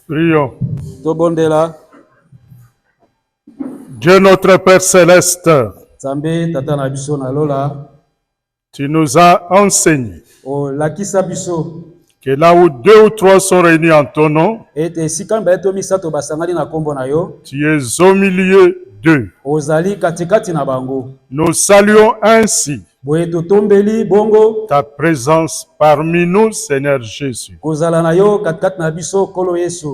Prions. Tobondela. Dieu notre Père Céleste, Zambe tata na biso na lola. tu nous as enseigné O lakisa biso. que là où 2 ou 3 sont réunis en ton nom, Ete sikamba eto misato basangani na kombo na yo. tu es au milieu d'eux. Ozali katikati na bango. Nous saluons ainsi Boyeto tombeli bongo. ta présence parmi nous, Seigneur Jésus. Kozala na yo katikati na biso kolo Yesu.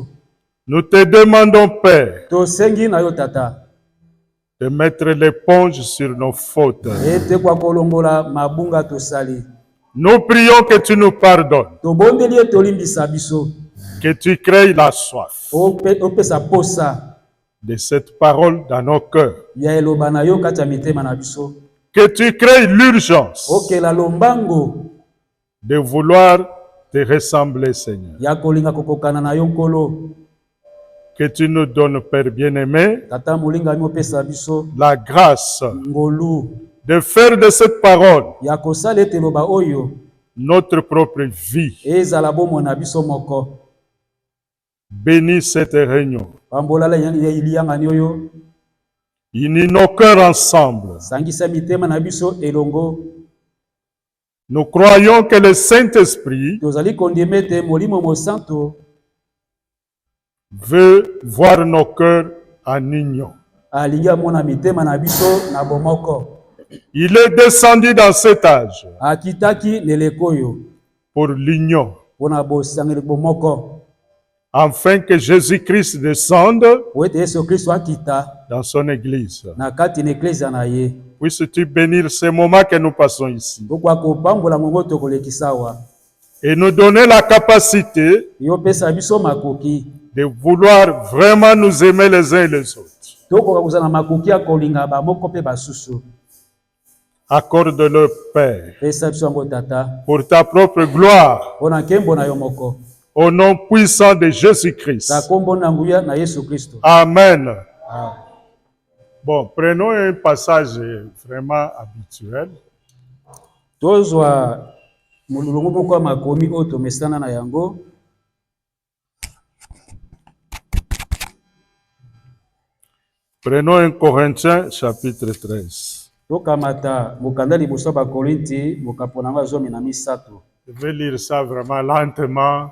Nous te demandons, Père, To sengi na yo tata. de mettre l'éponge sur nos fautes. Ete kwa kolongola mabunga to sali. Nous prions que tu nous pardonnes, To bondeli eto limbisa biso. que tu crées la soif Opesa posa. de cette parole dans nos cœurs, Ya eloba na yo kati ya mitema na biso. que tu crées l'urgence Okela lombango. de vouloir te ressembler, Seigneur. Ya kolinga kokokana na yo nkolo. Que tu nous donnes, Père bien-aimé, Tata molinga mi opesa biso. la grâce Ngolu. de faire de cette parole Ya kosala ete loba oyo. notre propre vie. Ezala bomo na biso moko. Bénis cette réunion. Pambolala ya iliyangani oyo. Unis nos cœurs ensemble. Sangisa mitema na biso elongo. Nous croyons que le Saint-Esprit Tozali kondimete molimo mosanto. veut voir nos cœurs en union. Alingi amona mitema na biso na bomoko. Il est descendu dans cet âge Akitaki nelekoyo. pour l'union, Pona bosangeli bomoko. afin que Jésus-Christ descende Wete Yesu Kristo akita. dans son Église. Na kati na eklezia na ye. Puisses-tu bénir ces moments que nous passons ici Tokwa kopambola mongo tokolekisawa. et nous donner la capacité Yo pesa biso makoki. de vouloir vraiment nous aimer les uns et les autres. Tokoka kozala makoki ya kolinga bamoko pe basusu. Accorde-le, Père, Pesa biso yango tata. pour ta propre gloire, Pona nkembo na yo moko. au nom puissant de Jésus-Christ. Na kombo na nguya na Yesu Kristo. Amen. Ah. Bon, prenons un passage vraiment habituel. Tozwa mulungu moko makomi oyo tomesana na yango. Prenons 1 Corinthiens chapitre 13. Tokamata mokanda liboso ba Korinti mokapona ngo zomi na misato. Je vais lire ça vraiment lentement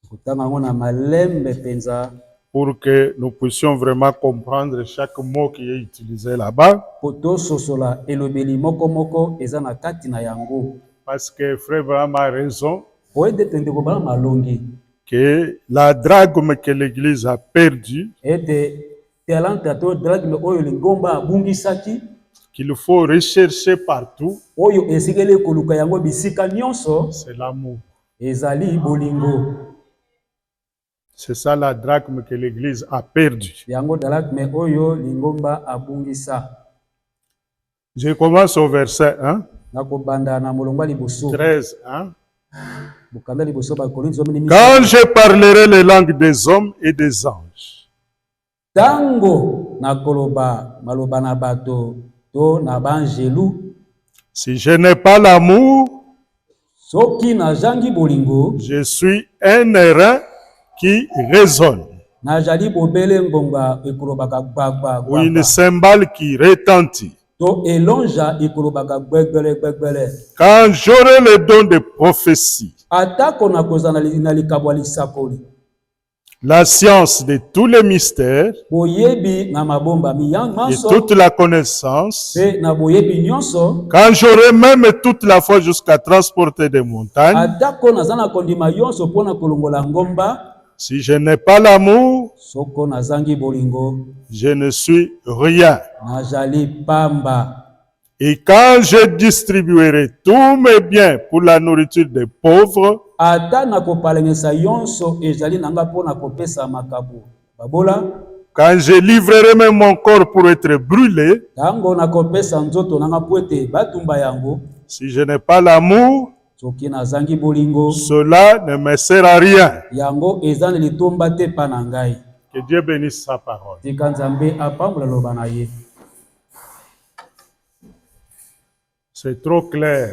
Kutanga ngo na malembe penza. pour que nous puissions vraiment comprendre chaque mot qui est utilisé là-bas. Poto sosola elobeli moko moko eza na kati na yango. Parce que Frère Abraham a raison Oede tende ko bana malongi. que la drachme que l'Église a perdue, Ete talanta to dragme oyo lingomba abungisaki. qu'il faut rechercher partout, Oyo esikele koluka yango bisika nyonso. c'est l'amour. Ezali bolingo. C'est ça la drachme que l'Église a perdue. Yango dragme oyo lingomba abungisa. Je commence au verset 1, Nakobanda na molongwa liboso. 13. Hein? Bokanda liboso ba Korinti zomi na Quand misato. je parlerai les langues des hommes et des anges, Tango nakoloba maloba na bato to na banjelu. si je n'ai pas l'amour, Soki na jangi bolingo. je suis un airain qui résonne, Najali bobele ngonga ekolobaka gbagba ou une gbagba. cymbale qui retentit. To elonja ekolobaka gbegbele gbegbele. Quand j'aurai le don de prophétie, Atako na kozana na likabwa lisakoli. la science de tous les mystères Boyebi na mabomba miyang et manso. toute la connaissance, Pe na boyebi nyonso. quand j'aurai même toute la foi jusqu'à transporter des montagnes, Atako na zana kondima yonso pona kolongola ngomba. si je n'ai pas l'amour, Soko na zangi bolingo. je ne suis rien. Najali pamba. Et quand je distribuerai tous mes biens pour la nourriture des pauvres, Ata na kopalengesa yonso ezali nanga pona kopesa makabu. Babola. quand je livrerai même mon corps pour être brûlé, Tango na kopesa nzoto nanga poete batumba yango. si je n'ai pas l'amour, Soki na zangi bolingo. cela ne me sert à rien. Yango ezali litomba te pa na ngai. Que Dieu bénisse sa parole. Tika nzambe apambola loba na ye. C'est trop clair.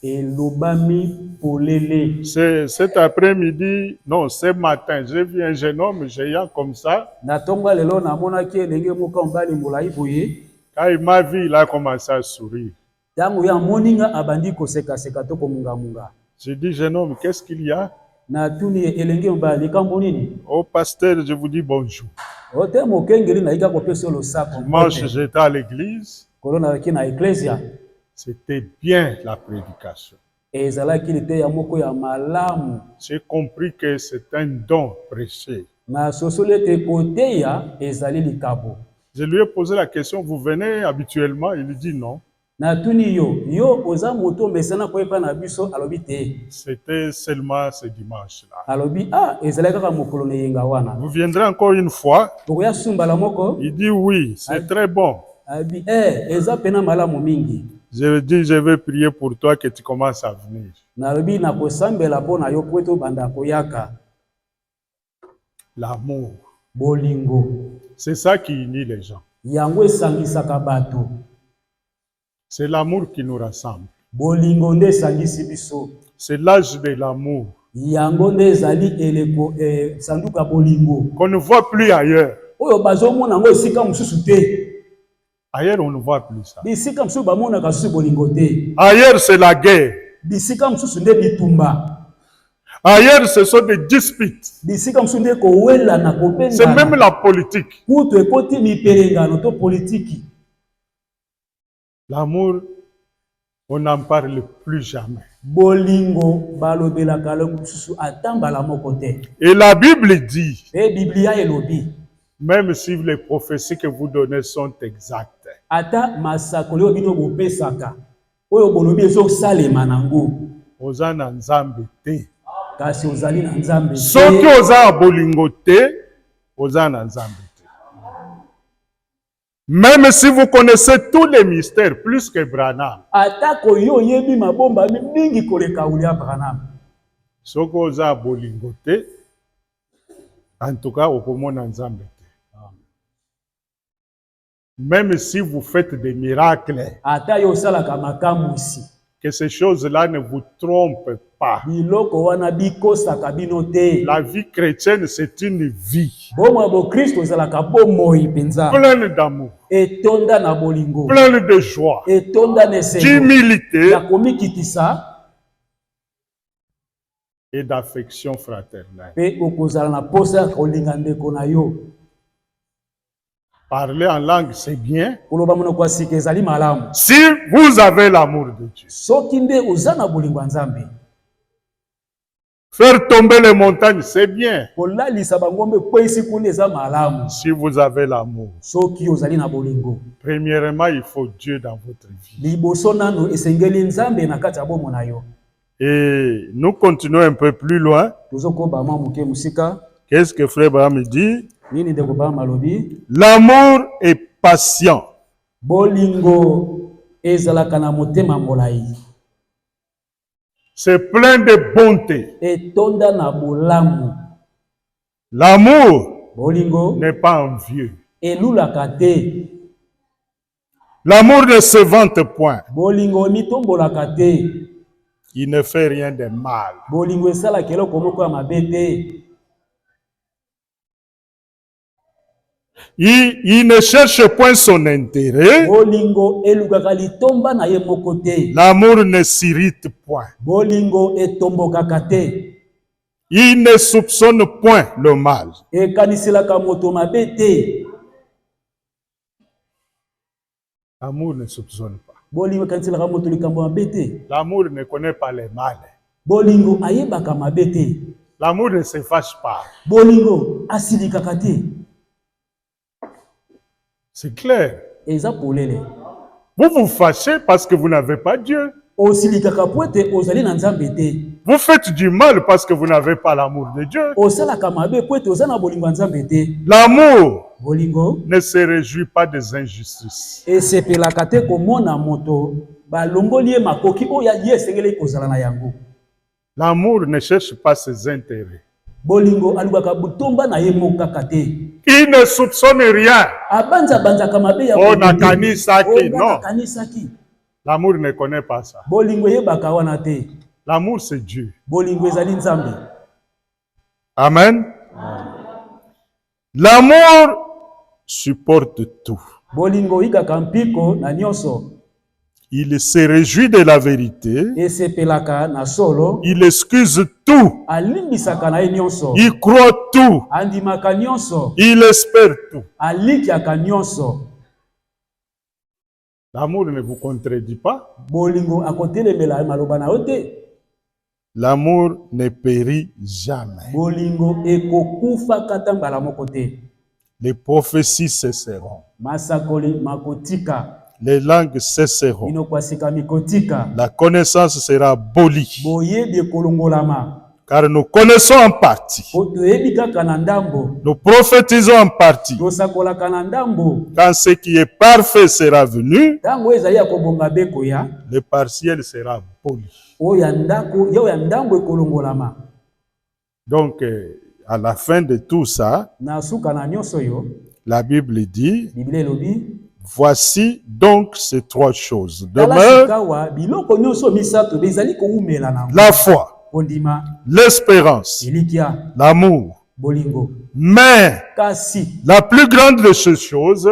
elobami polele. Cet après-midi, non, ce matin, j'ai vu un jeune homme géant comme ça. Na tonga lelo na monaki elenge moka mbali molai boye. Quand il m'a vu, il a commencé à sourire. Tango ya moninga abandi koseka seka to komunga munga. J'ai dit, jeune homme, qu'est-ce qu'il y a? Na tuni elenge mbali kambo nini? Au pasteur, je vous dis bonjour. Ote mokengeli na ika kopesa lo sako. Dimanche, j'étais à l'église. Corona kina ecclesia. C'était bien la prédication. Ezalaki lite ya moko ya malamu. J'ai compris que c'est un don prêché. Na sosolete koteya ezali likabo. Je lui ai posé la question, vous venez habituellement? Il dit non. Na tuni yo oza moto mesana koyepa na biso alobi te. C'était seulement ce dimanche-là. Alobi ezalaka kaka mokolo na yenga wana. Vous viendrez encore une fois? Tokoya sumbala moko? Il dit oui, c'est très bon. Abi eza pena malamu mingi. Je lui dis, je vais prier pour toi que tu commences à venir. Nalobi na kosambela pona yo kweto banda koyaka. L'amour. Bolingo. C'est ça qui unit les gens. Yango esangisaka bato. C'est l'amour qui nous rassemble. Bolingo nde esangisi biso. C'est l'âge de l'amour. Yango nde ezali eleko sanduka bolingo. Qu'on ne voit plus ailleurs. Oyo bazomona ngo esika mususu te. Ailleurs, on ne voit plus ça. Bisika mususu bamona kasusu bolingo te. Ailleurs, c'est la guerre. Bisika mususu nde bitumba. Ailleurs, ce sont des disputes. Bisika mususu nde kowela na kopenda. C'est même la politique. Kutu ekoti miperengano to politiki. L'amour, on n'en parle plus jamais. Bolingo balobelaka mususu atambala moko te. Et la Bible dit, Et Biblia elobi, même si les prophéties que vous donnez sont exactes, ata masakoli oyo bino bopesaka oyo bolobi ezosalema nango oza na nzambe te. kasi ozali na nzambe te. Soki oza bolingo te, oza na nzambe te. Même si vous connaissez tous les mystères plus que Branham, atako yo oyebi mabomba mingi koleka William Branham, soki oza bolingo te, en tout cas okomona nzambe te. Même si vous faites des miracles, ata yo osalaka makamwisi, que ces choses-là ne vous trompent pas. biloko wana bikosaka bino te. La vie chrétienne, c'est une vie Bomoi bo Kristo ezalaka bomoi penza, pleine d'amour, etonda na bolingo, pleine de joie, etonda na esengo, d'humilité ya komikitisa et d'affection fraternelle. pe okozala na posa kolinga ndeko na yo. Parler en langue, c'est bien. Koloba monoko asika ezali malamu. Si vous avez l'amour de Dieu. Soki nde oza na bolingo ya Nzambe. Faire tomber les montagnes, c'est bien. Kolalisa bangombe kwesi kuna eza malamu. Si vous avez l'amour. Soki ozali na bolingo. Premièrement, il faut Dieu dans votre vie. Liboso nano esengeli Nzambe na kati ya bomo na yo. Et nous continuons un peu plus loin. Tozokoba mwa muke musika. Qu'est-ce que Frère Abraham dit? Nini ndeko ba malobi? L'amour est patient. Bolingo ezalaka na motema molai. C'est plein de bonté. Etonda na bolamu. L'amour bolingo n'est pas envieux. Elulaka te. L'amour ne se vante point. Bolingo mitombolaka te. Il ne fait rien de mal. Bolingo esalaka eloko moko ya mabe te. Il ne cherche point son intérêt. Bolingo elukaka litomba na ye moko te. L'amour ne s'irrite point. Bolingo etombokaka te. Il ne soupçonne point le mal. Ekaniselaka moto mabe te. L'amour ne soupçonne pas. Bolingo ekaniselaka moto likambo mabe te. L'amour ne connaît pas les mal. Bolingo ayebaka mabe te. L'amour ne se fâche pas. Bolingo asilikaka te. C'est clair. Eza polele. Vous vous fâchez parce que vous n'avez pas Dieu. Osilikaka poete ozali na Nzambe te. Vous faites du mal parce que vous n'avez pas l'amour de Dieu. Osalaka mabe poete oza na bolingo ya Nzambe te. L'amour Bolingo ne se réjouit pas des injustices. esepelaka te komona moto balongoli ye makoki oyo ye esengeli kozala na yango. L'amour ne cherche pas ses intérêts. Bolingo alubaka butomba na ye mokaka te. Il ne soupçonne rien. Abanza banzaka mabe ya On a kanisaki, non. Kanisaki. L'amour ne connaît pas ça. Bolingo yebaka wana te. L'amour, c'est Dieu. Bolingo ezali nzambe. Amen. L'amour supporte tout. Bolingo ikaka mpiko na nyonso. Il se réjouit de la vérité. Esepelaka na solo. Il excuse tout. Alimbisaka na ye nyonso. Il croit tout. Andimaka nyonso. Il espère tout. Alikiaka nyonso. L'amour ne vous contredit pas. Bolingo akotelemela maloba na ote. L'amour ne périt jamais. Bolingo ekokufa katambala moko te. Les prophéties cesseront. Masakoli makotika. Les langues cesseront. Inokwasika mikotika. La connaissance sera abolie. Boyebi kolongolama. Car nous connaissons en partie. Toyebi kaka na ndambo. Nous prophétisons en partie. Tosakolaka na ndambo. Quand ce qui est parfait sera venu, Tango ezali ya kobonga beko ya. le partiel sera aboli. Oya ndako, ya ndambo ekolongolama. Donc, à la fin de tout ça, Na suka na nyonso yo. la Bible dit, Biblia elobi. voici donc ces trois choses. Demeure la foi, l'espérance, l'amour. Mais la plus grande de ces choses,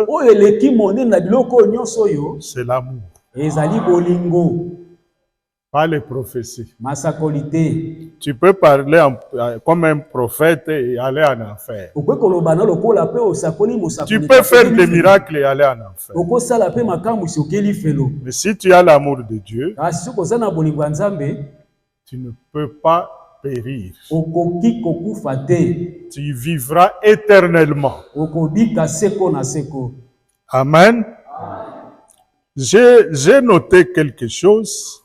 c'est l'amour. Pas les prophéties. Tu peux parler comme un prophète et aller en enfer. Tu peux faire des miracles et aller en enfer. Mais si tu as l'amour de Dieu, tu ne peux pas périr. Tu vivras éternellement. Amen. J'ai noté quelque chose.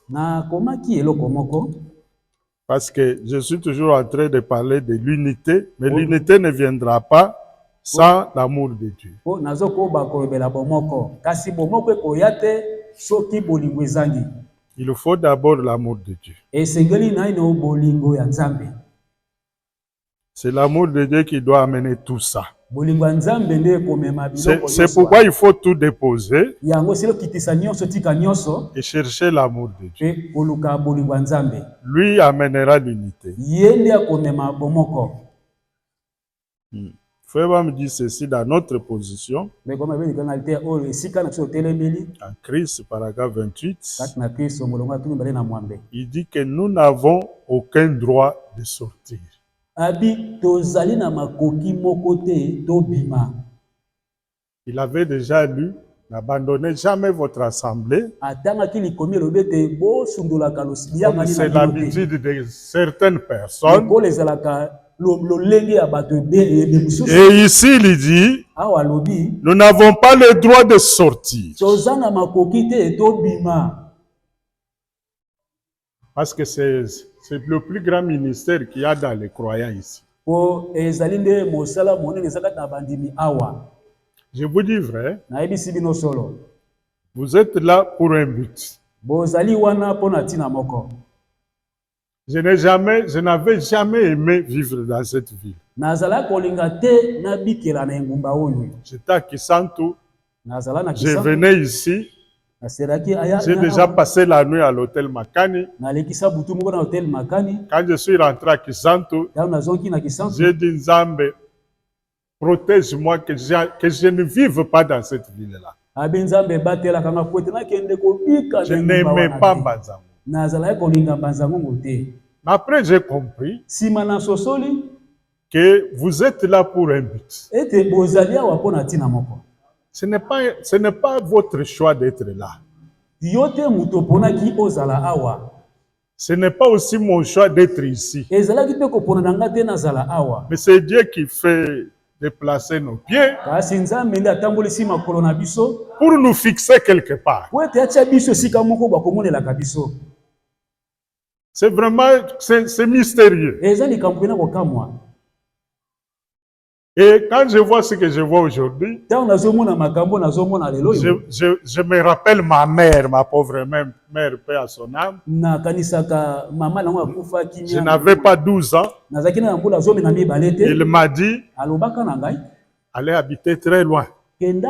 Parce que je suis toujours en train de parler de l'unité, mais l'unité ne viendra pas sans l'amour de Dieu. Il faut d'abord l'amour de Dieu. C'est l'amour de Dieu qui doit amener tout ça. C'est pourquoi il faut tout déposer et chercher l'amour de Dieu. Lui amènera l'unité. Frère me dit ceci dans notre position. En Christ, paragraphe 28, il dit que nous n'avons aucun droit de sortir. Il avait déjà lu, n'abandonnez jamais votre assemblée. C'est l'habitude de certaines personnes. Et ici, il dit, nous n'avons pas le droit de sortir. Parce que c'est le plus grand ministère qu'il y a dans les croyants ici. Je vous dis vrai, vous êtes là pour un but. Je n'avais jamais aimé vivre dans cette ville. J'étais à Kisantu, je venais ici. J'ai déjà passé la nuit à l'hôtel Makani. Quand je suis rentré à Kisantu, j'ai dit Nzambe, protège-moi que je ne vive pas dans cette ville-là. Je n'aimais pas Mbanzango. Après, j'ai compris que vous êtes là pour un but. Ce n'est pas votre choix d'être là. Ce n'est pas aussi mon choix d'être ici. Mais c'est Dieu qui fait déplacer nos pieds pour nous fixer quelque part. C'est vraiment, c'est mystérieux. Et quand je vois ce que je vois aujourd'hui, je me rappelle ma mère, ma pauvre mère, paix à son âme. Je n'avais pas 12 ans. Il m'a dit, allez habiter très loin. Il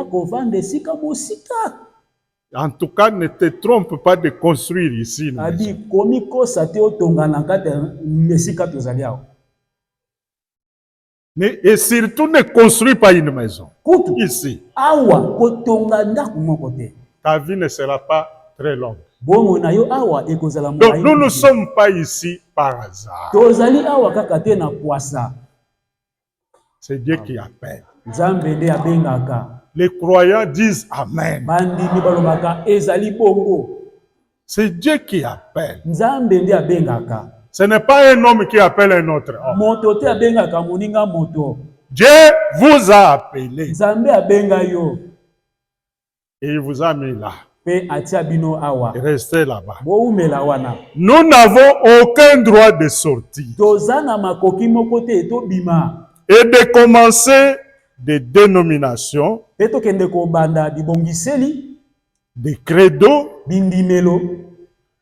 En tout cas, ne te trompe pas de construire ici. Abi komi ko sate otonga na kati mesika tozali awa. Et surtout, ne construis pas une maison. Ici. Awa kotonga ndaku moko te. Ta vie ne sera pas très longue. Bongo na yo awa ekozala mo. Donc nous ne sommes pas ici par hasard. Tozali awa kaka te na kwasa. C'est Dieu qui appelle. Nzambe nde abengaka. Les croyants disent Amen. Bandimi balobaka ezali bongo. C'est Dieu qui appelle. Nzambe nde abengaka. Ce n'est pas un homme qui appelle un autre homme. Moto te abengaka moninga moto. Dieu vous a appelé. Nzambe abenga yo. Et il vous a mis là. Pe atia bino awa. Restez là-bas. Boumela wana. Nous n'avons aucun droit de sortir. Tozana makoki moko te to bima. Et de commencer des dénominations, Peto kende ko banda bibongiseli, des credos. bindimelo.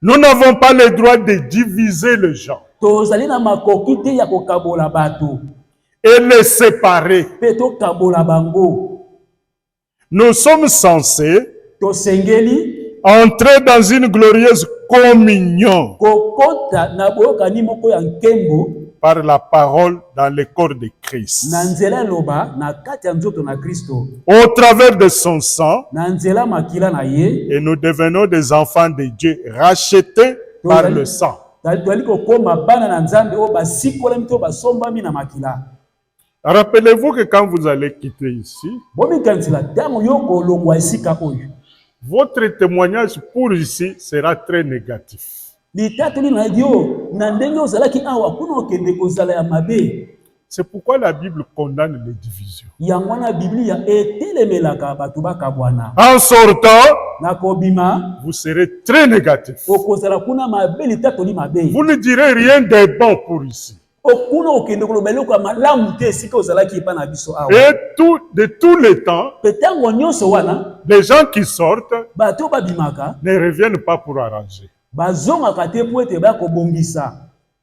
Nous n'avons pas le droit de diviser les gens. Tozali na makoki te ya kokabola bato. Et les séparer. Peto kabola bango. Nous sommes censés Tosengeli entrer dans une glorieuse communion kokota na boyokani moko ya nkembo par la parole dans le corps de Christ. na nzela loba na kati ya nzoto na Kristo. Au travers de son sang, Na nzela makila na ye. et nous devenons des enfants de Dieu rachetés par le sang. Tali kokoma bana na Nzambe o basikola mito basombami na makila. Rappelez-vous que quand vous allez quitter ici, Bomi kansila tango yoko longwa esika oyo. votre témoignage pour ici sera très négatif. Litatoli na dio na ndenge ozalaki awa kuna okende kozala ya mabe. C'est pourquoi la Bible condamne les divisions. Yango na Biblia etelemelaka bato bakabwana. En sortant, Na kobima vous serez très négatif. okozala kuna mabe litatoli mabe. Vous ne direz rien de bon pour ici. Okuna okende koloba eloko ya malamu te esika ozalaki epa na biso awa. Et de tous les temps, Petango nyonso wana les gens qui sortent bato babimaka ne reviennent pas pour arranger. bazongaka te po ete bakobongisa.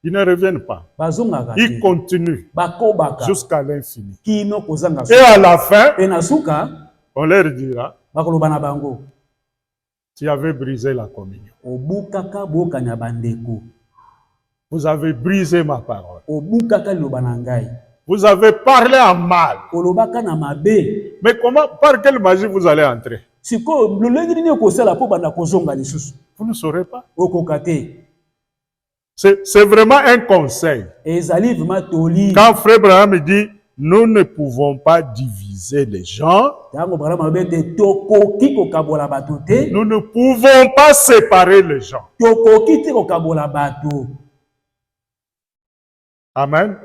Ils ne reviennent pas. Bazongaka Ils te continuent bakobaka jusqu'à l'infini. kino kozanga Et à la fin, pe na suka on leur dira, bakoloba na bango tu avais brisé la communion. obukaka bokanya bandeko, Vous avez brisé ma parole. obukaka liloba na ngai, Vous avez parlé en mal. olobaka na mabe. Mais comment, par quelle magie vous allez entrer? Siko lolenge nini okosala po banda kozonga lisusu Vous ne saurez pas. okoka te. C'est vraiment un conseil. Ezali vraiment toli Quand Frère Branham dit, nous ne pouvons pas diviser les gens, tango bara mabe te tokoki kokabola bato te, nous ne pouvons pas séparer les gens. tokoki te kokabola bato. Amen.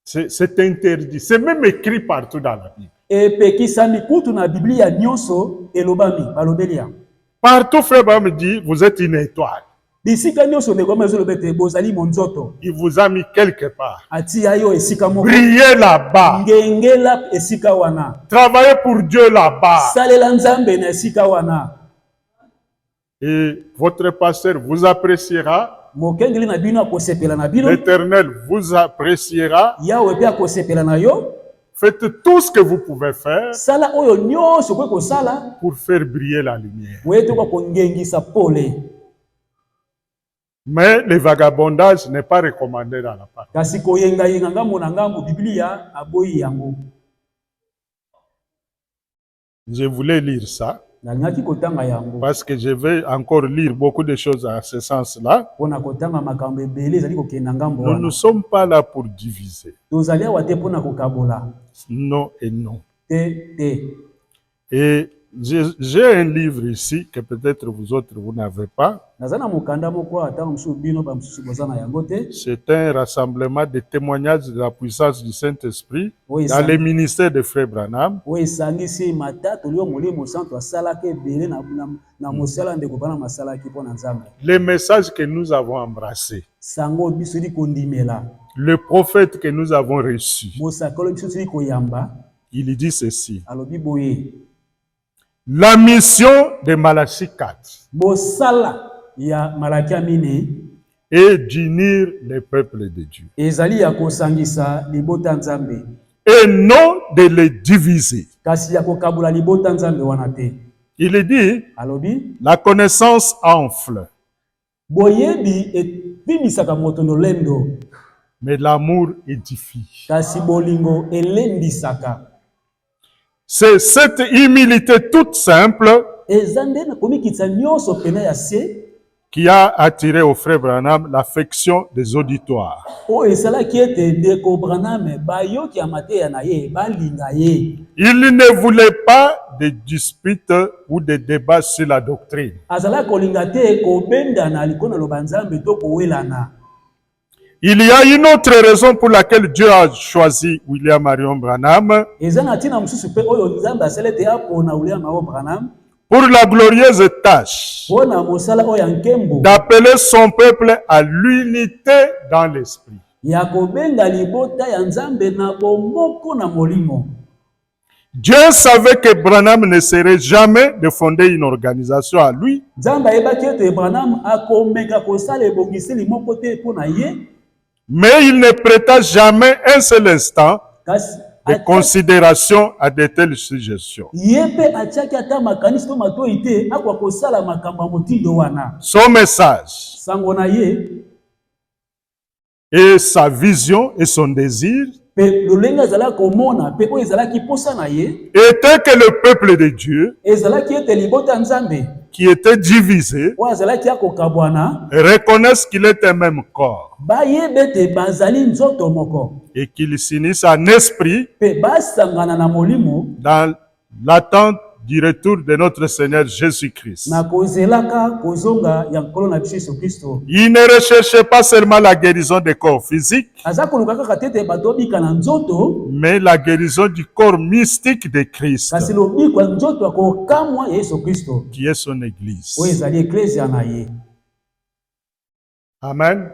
C'est interdit. C'est même écrit partout dans la Bible. Epekisami kutu na Biblia nyonso elobami balobeli yango. Partout, Frère Branham dit, vous êtes une étoile. Bisika nyonso ndeko mazolobe te bozali monzoto. Il vous a mis quelque part. Atia yo esika moko. Brillez là-bas. Ngengela esika wana. Travaillez pour Dieu là-bas. Salela nzambe na esika wana. Et votre pasteur vous appréciera. Mokengeli na bino akosepela na bino. L'Éternel vous appréciera. Yawe pe akosepela na yo. Faites tout ce que vous pouvez faire Sala oyo nyonso kwe kosala pour faire briller la lumière. wetu kwa kongengisa pole. Mais le vagabondage n'est pas recommandé dans la parole. Kasi koyenga yenga ngambo na ngambo Biblia aboyi yango. Je voulais lire ça Nalingaki kotanga yango. parce que je vais encore lire beaucoup de choses à ce sens-là. Pona kotanga makambo ebele ezali kokenda ngambo Nous wana. ne sommes pas là pour diviser. Tozali awa te pona kokabola. Non et non. Te. Et j'ai un livre ici que peut-être vous autres, vous n'avez pas. Nazana mukanda moko atanga musu bino ba musu bozana yango te. C'est un rassemblement de témoignages de la puissance du Saint-Esprit Oui, dans les ministères de Frère Branham. Oyo esangisi matatu lio molimo santo asalaki ebele na mosala ndeko bana masalaki mpo na Nzambe. Les messages que nous avons embrassés, Sango biso li kondimela. le prophète que nous avons reçu, Mosakolo biso li koyamba. il dit ceci. Alobi boye. La mission de Malachie 4 Mosala ya Malaki mine est d'unir les peuples de Dieu ezali ya kosangisa libota Nzambe. et non de les diviser. Kasi ya kokabula libota Nzambe wana te. Il dit, alobi la connaissance enfle, boyebi ebimisaka moto lolendo, mais l'amour édifie. kasi bolingo elendisaka. C'est cette humilité toute simple Ezande na komikitsa nyonso pena ya se qui a attiré au frère Branham l'affection des auditoires. o esalaki ete ndeko Branham bayoki ya mateya na ye balinga ye. Il ne voulait pas de disputes ou de débats sur la doctrine. Azala kolinga te kobendana likona loba Nzambe to kowelana. Il y a une autre raison pour laquelle Dieu a choisi William Marion Branham. Eza na tina mususu pe oyo Nzambe asalete apona William Marion Branham Pour la glorieuse tâche pona mosala oyo nkembo d'appeler son peuple à l'unité dans l'esprit. ya kobenga libota ya Nzambe na bomoko na molimo. Dieu savait que Branham ne serait jamais de fonder une organisation à lui. Nzambe ayebaki ete Branham akomeka kosala ebongiseli moko te pona ye. Mais il ne prêta jamais un seul instant Kasi de considération à de telles suggestions. Yepe atiaki ata makanisi to matoi te akwa kosala makambo ya motindo wana. Son message Sango na ye et sa vision et son désir pe lolenge azalaki komona pe oyo ezalaki posa na ye était que le peuple de Dieu, ezalaki ete libota ya Nzambe qui était divisé, oyo azalaki akokabwana reconnaisse qu'il est un même corps bayeba ete bazali nzoto moko et qu'il s'unisse en esprit pe basangana na molimo dans l'attente du retour de notre Seigneur Jésus-Christ. na kozelaka kozonga ya nkolo na biso Yesu Kristo. Il ne recherchait pas seulement la guérison des corps physiques, Aza koluka kaka te ete bato obika na nzoto mais la guérison du corps mystique de Christ, kasi lobiko ya nzoto akokamwa ya Yesu Kristo qui est son Église. oyo ezali eklesia na ye. Amen.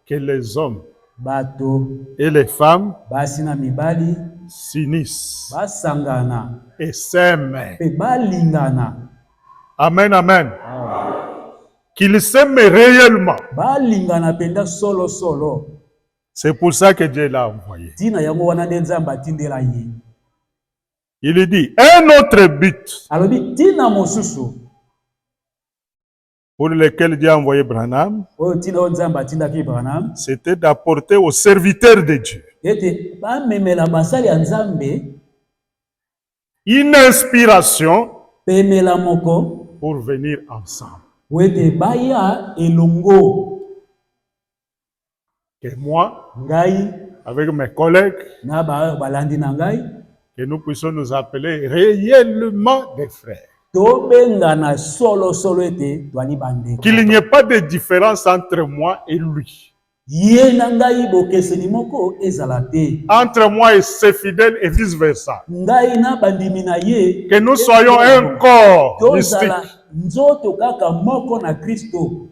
Que les hommes Bato et les femmes basi na mibali s'unissent basangana et s'aiment. pe balingana. Amen, amen. Qu'ils s'aiment réellement. Balingana penda solo solo. C'est pour ça que Dieu l'a envoyé. Tina yango wana nde Nzambe atindela ye. Il dit, un autre but Alobi tina mosusu pour lequel Dieu a envoyé Branham, oyo tina oyo Nzambe atindaki Branham c'était d'apporter aux serviteurs de Dieu ete bamemela basali ya Nzambe une inspiration pemela moko pour venir ensemble. po ete baya elongo. Que moi, Ngai avec mes collègues, na balandi na ngai que nous puissions nous appeler réellement des frères. tobengana solo solo ete twali bandeko. Qu'il n'y ait pas de différence entre moi et lui. Ye na ngai bokeseni moko ezala te. Entre moi et ses fidèles et vice-versa. Ngai na bandimi na ye Que nous soyons un corps tozala mystique. nzoto kaka moko na Kristo.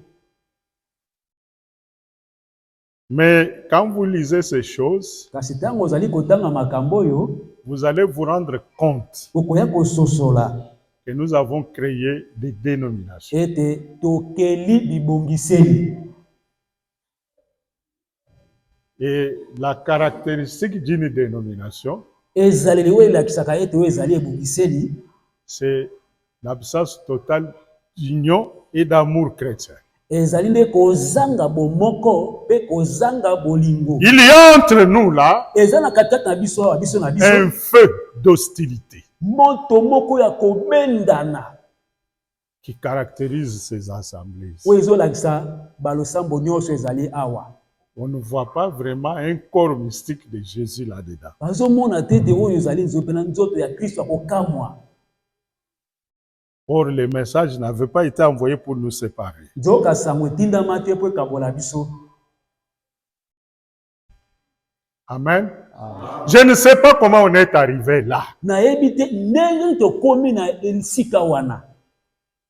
Mais quand vous lisez ces choses, Kasi tango ozali kotanga makambo oyo vous allez vous rendre compte okoya kososola que nous avons créé des dénominations. ete tokeli bibongiseli. Et la caractéristique d'une dénomination, Ezaleli oyo elakisaka ete oyo ezali ebongiseli c'est l'absence totale d'union et d'amour chrétien. ezali nde kozanga bomoko pe kozanga bolingo. Il y a entre nous là Eza na katikati na biso awa biso na un biso feu d'hostilité moto moko ya kobendana qui caractérise ces assemblées. oyo ezolakisa balosambo nyonso ezali awa. On ne voit pas vraiment un corps mystique de Jésus là-dedans. Bazomona te ete oyo ezali nzoto na nzoto ya Kristo akokamwa. Or, le message n'avait pas été envoyé pour nous séparer. Nzoka sango etindama te po ekabola biso. Amen. Je ne sais pas comment on est arrivé là, Nayebi te ndenge tokomi na esika wana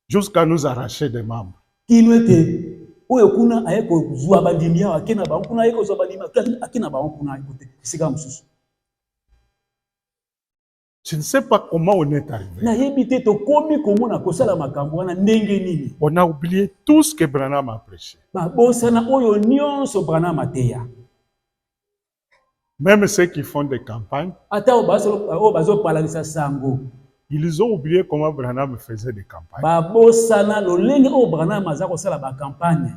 jusqu'à nous arracher des membres. kino ete oyo kuna aye kozwa bandimi awa ake na bango kuna aye kozwa bandimi ake na bango kuna kote esika mosusu. Je ne sais pas comment on est arrivé. Nayebi te tokomi komona kosala makambo wana ndenge nini. On a oublié tout ce que Branham a prêché. Babosana oyo nyonso Branham ateya. Même ceux qui font des campagnes, Ata oyo bazopalangisa sango Ils ont oublié comment Branham faisait des campagnes. Babosana lolenge o Branham aza kosala ba campagne.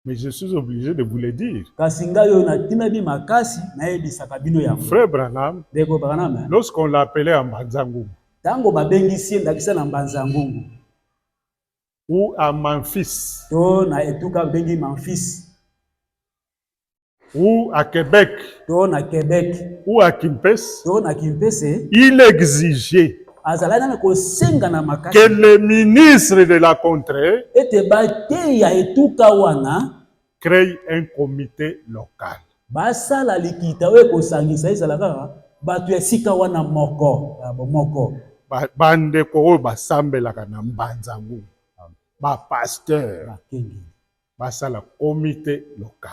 Mais je suis obligé de vous le dire. Frère Branham, lorsqu'on l'appelait à Mbanzangungu ou à Memphis ou à Québec ou à Kimpes, il exigeait que le ministre de la contrée crée un comité local. Bandeko oyo basambelaka na Mbanzangungu, ba pasteur, basala comité local.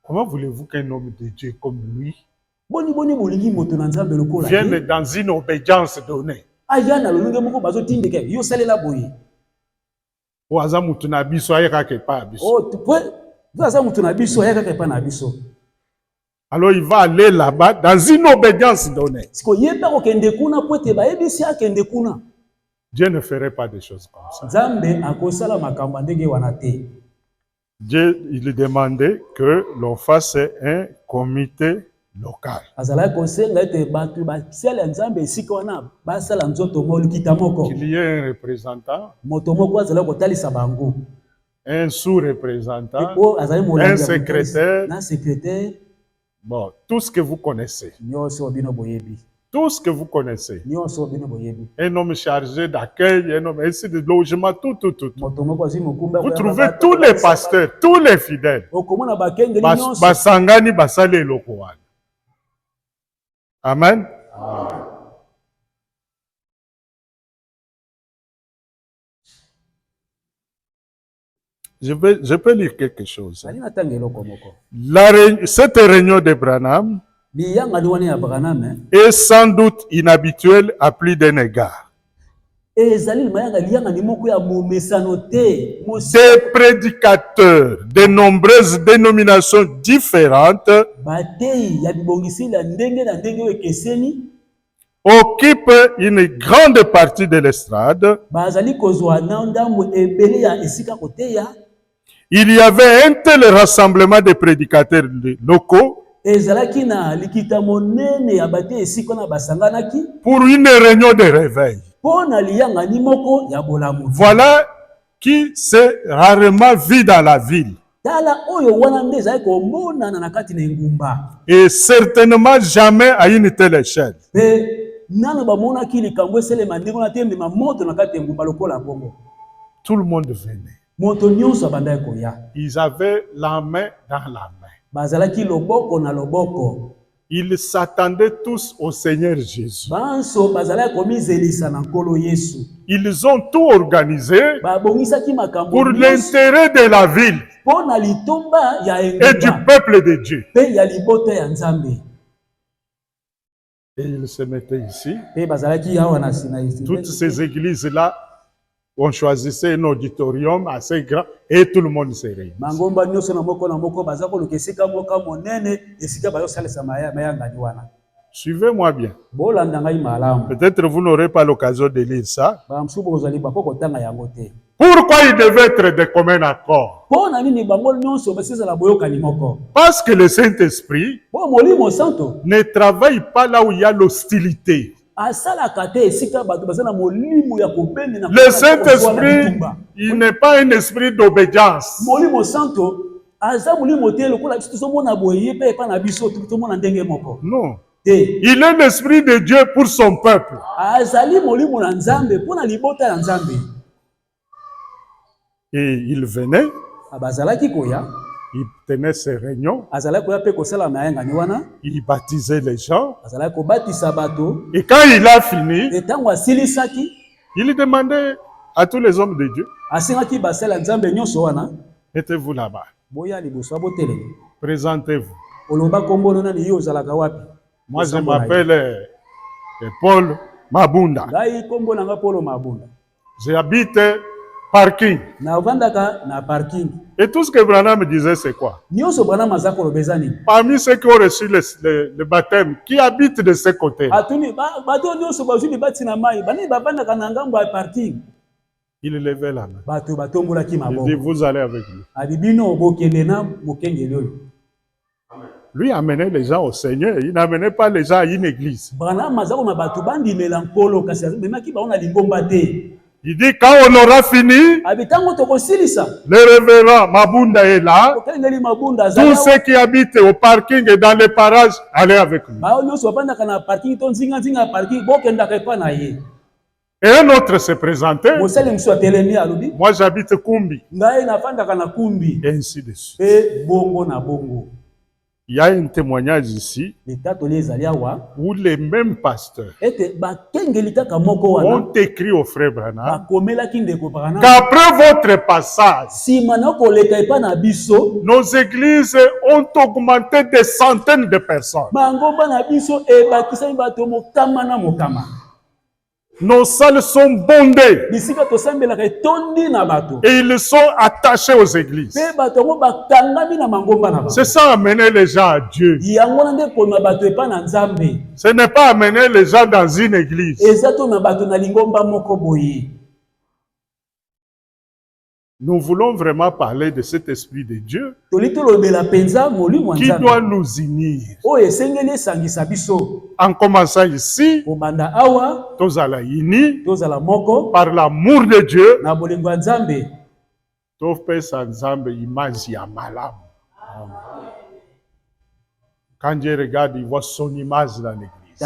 Comment voulez-vous qu'un homme de Dieu comme lui vienne dans une obédience donnée? Alors il va aller là-bas dans une obédience donnée. Dieu ne ferait pas des choses comme ça. Dieu, il demandait que l'on fasse un comité local. Qu'il y ait un représentant, un sous-représentant, un secrétaire. Bon, tout ce que vous connaissez. Tout ce que vous connaissez. Un homme chargé d'accueil, un homme ainsi de logement, tout. Vous trouvez tous les pasteurs, tous les fidèles. Basangani basale lokowan. Amen. Je peux lire quelque chose. Cette réunion de Branham est sans doute inhabituelle à plus d'un égard. Des prédicateurs de nombreuses dénominations différentes occupent une grande partie de l'estrade. Il y avait un tel rassemblement de prédicateurs locaux pour une réunion de réveil. Voilà qui s'est rarement vu dans la ville. Et certainement jamais à une telle échelle. Tout le monde venait. Ils avaient la main dans la main. Ils s'attendaient tous au Seigneur Jésus. Ils ont tout organisé pour l'intérêt de la ville et du peuple de Dieu. Et ils se mettaient ici. Toutes ces églises-là, on choisissait un auditorium assez grand et tout le monde se réunit. Suivez-moi bien. Peut-être vous n'aurez pas l'occasion de lire ça. Pourquoi il devait être de commun accord? Parce que le Saint-Esprit ne travaille pas là où il y a l'hostilité. Le Saint-Esprit, il n'est pas un esprit d'obédience. Non. Il est l'esprit de Dieu pour son peuple. Et il venait, il tenait ses réunions, il baptisait les gens. Et quand il a fini, il demandait à tous les hommes de Dieu, mettez-vous là-bas, présentez-vous. Moi, je m'appelle Paul Mabunda. J'habite parking. Na vandaka na parking. Et tout ce que Branham me disait, c'est quoi? Nyoso Branham azako lobezani. Parmi ceux qui ont reçu le baptême, qui habitent de ce côté. Atuni bato nyoso bazuli batina mai, bani bavandaka na ngambo ya parking. Il levait la main. Bato batombola ki maboko. Il dit, vous allez avec lui. Adibino bokende na mokengeli oyo. Lui amenait les gens au Seigneur, il n'amenait pas les gens à une église. Branham azako na bato bandi melankolo kasi memaki ba ona lingomba te. Il dit, quand on aura fini, le révérend Mabunda est là. Tous ceux qui habitent au parking et dans les parages, allez avec lui. Et un autre s'est présenté. Moi, j'habite Kumbi. Et ainsi de suite. Il y a un témoignage ici où les mêmes pasteurs ont écrit au frère Branham qu'après votre passage, nos églises ont augmenté de centaines de personnes. Nos salles sont bondées. Et ils sont attachés aux églises. C'est ça amener les gens à Dieu. Ce n'est pas amener les gens dans une église. Nous voulons vraiment parler de cet esprit de Dieu qui doit nous unir. En commençant ici, par l'amour de Dieu, quand Dieu regarde, il voit son image dans l'église.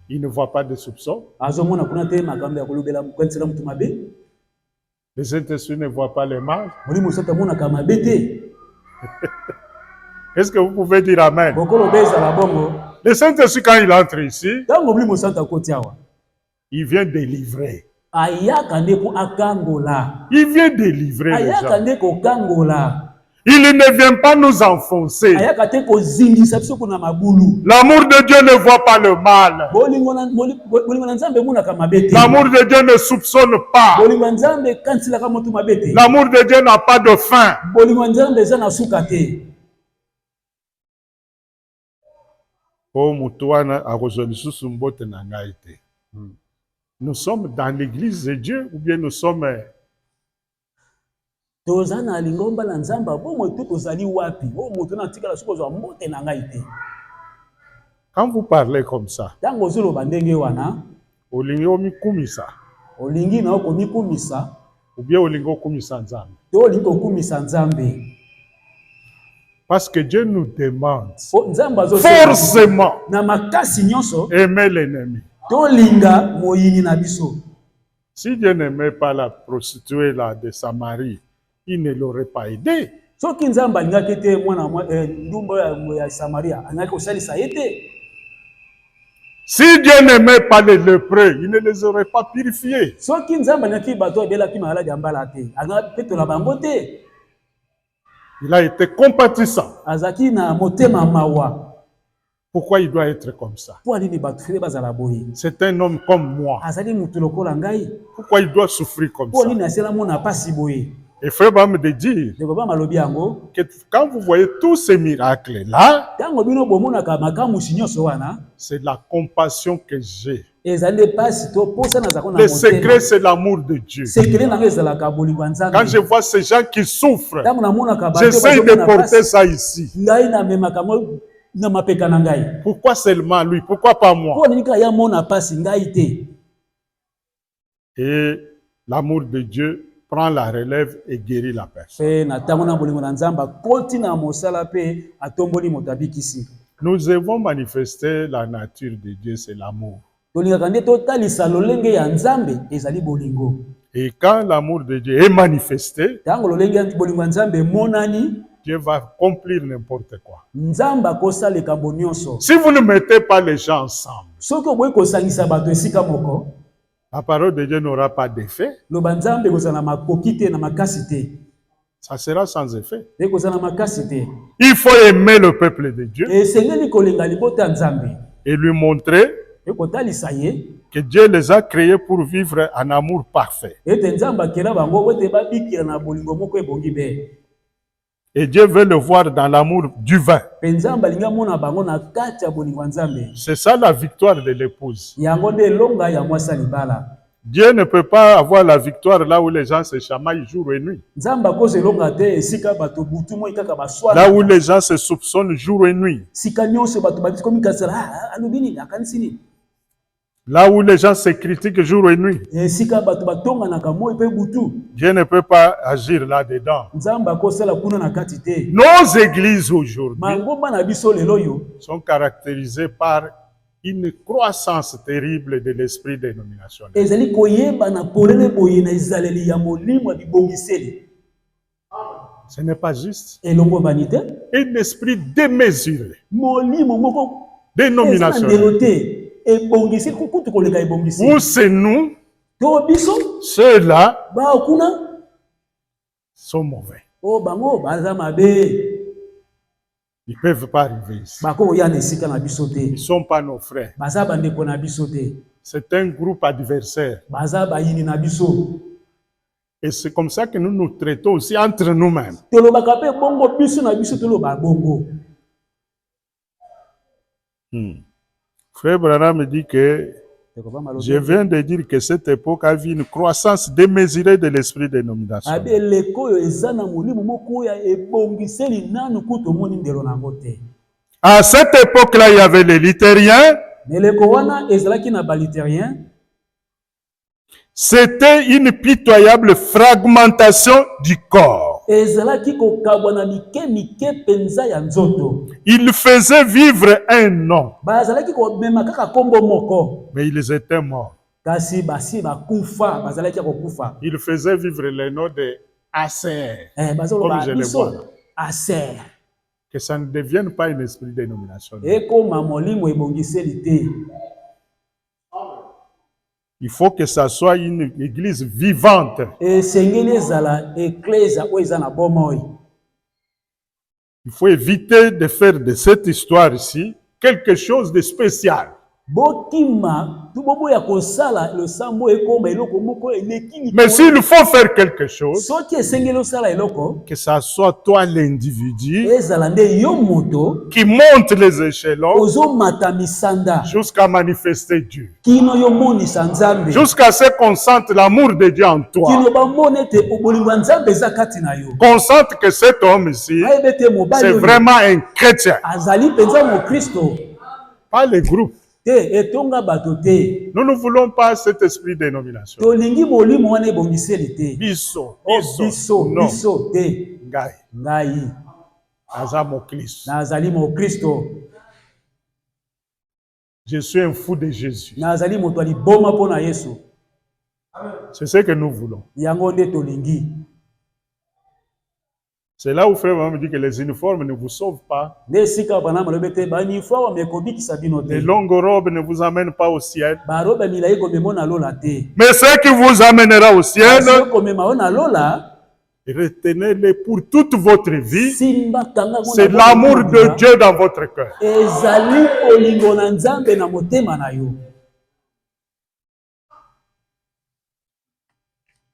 Il ne voit pas de soupçons. Le Saint-Esprit ne voit pas les mal. Est-ce que vous pouvez dire Amen? Le Saint-Esprit, quand il entre ici, il vient délivrer. Il vient délivrer les gens. Il ne vient pas nous enfoncer. L'amour de Dieu ne voit pas le mal. L'amour de Dieu ne soupçonne pas. L'amour de Dieu n'a pas de fin. Nous sommes dans l'église de Dieu ou bien nous sommes... Quand vous parlez comme ça, ou bien parce que Dieu nous demande forcément aimer l'ennemi. Si Dieu n'aimait pas la prostituée là de Samarie, il ne l'aurait pas aidé. Si Dieu n'aimait pas les lépreux, il ne les aurait pas purifiés. Il a été compatissant. Pourquoi il doit être comme ça? C'est un homme comme moi. Pourquoi il doit souffrir comme ça? Et frère Bam de dire que quand vous voyez tous ces miracles-là, c'est la compassion que j'ai. Le secret, c'est l'amour de Dieu. Quand je vois ces gens qui souffrent, j'essaie de porter ça ici. Pourquoi seulement lui? Pourquoi pas moi? Et l'amour de Dieu prend la relève et guérit la personne. Nous avons manifesté la nature de Dieu, c'est l'amour. Et quand l'amour de Dieu est manifesté, Dieu va accomplir n'importe quoi. Si vous ne mettez pas les gens ensemble, la parole de Dieu n'aura pas d'effet. Ça sera sans effet. Il faut aimer le peuple de Dieu et lui montrer que Dieu les a créés pour vivre en amour parfait. Et Dieu veut le voir dans l'amour divin. C'est ça la victoire de l'épouse. Dieu ne peut pas avoir la victoire là où les gens se chamaillent jour et nuit. Là où les gens se soupçonnent jour et nuit. Là où les gens se critiquent jour et nuit. Dieu ne peut pas agir là-dedans. Nos églises aujourd'hui sont caractérisées par une croissance terrible de l'esprit dénominationnel. Ce n'est pas juste. Un esprit démesuré. Dénominationnel. Où c'est nous, ceux-là sont mauvais. Ils ne peuvent pas arriver ici. Ils ne sont pas nos frères. C'est un groupe adversaire. Et c'est comme ça que nous nous traitons aussi entre nous-mêmes. Frère Branham me dit que je viens de dire que cette époque a vu une croissance démesurée de l'esprit dénominationnel. À cette époque-là, il y avait les luthériens. C'était une pitoyable fragmentation du corps. Il faisait vivre un nom. Mais ils étaient morts. Il faisait vivre le nom de ACR. Comme je le vois. Que ça ne devienne pas un esprit dénominationnel. Il faut que ça soit une église vivante. Il faut éviter de faire de cette histoire-ci quelque chose de spécial. Mais s'il faut faire quelque chose, que ça soit toi l'individu qui monte les échelons jusqu'à manifester Dieu. Jusqu'à ce qu'on sente l'amour de Dieu en toi. Qu'on sente que cet homme ici, c'est vraiment un chrétien. Pas les groupes. Nous ne voulons pas cet esprit dénominationnel. Biso, non. Ngai. Je suis un fou de Jésus. C'est ce que nous voulons. C'est là où frère me dit que les uniformes ne vous sauvent pas. Les longues robes ne vous amènent pas au ciel. Mais ce qui vous amènera au ciel, retenez-les pour toute votre vie. C'est l'amour de Dieu dans votre cœur.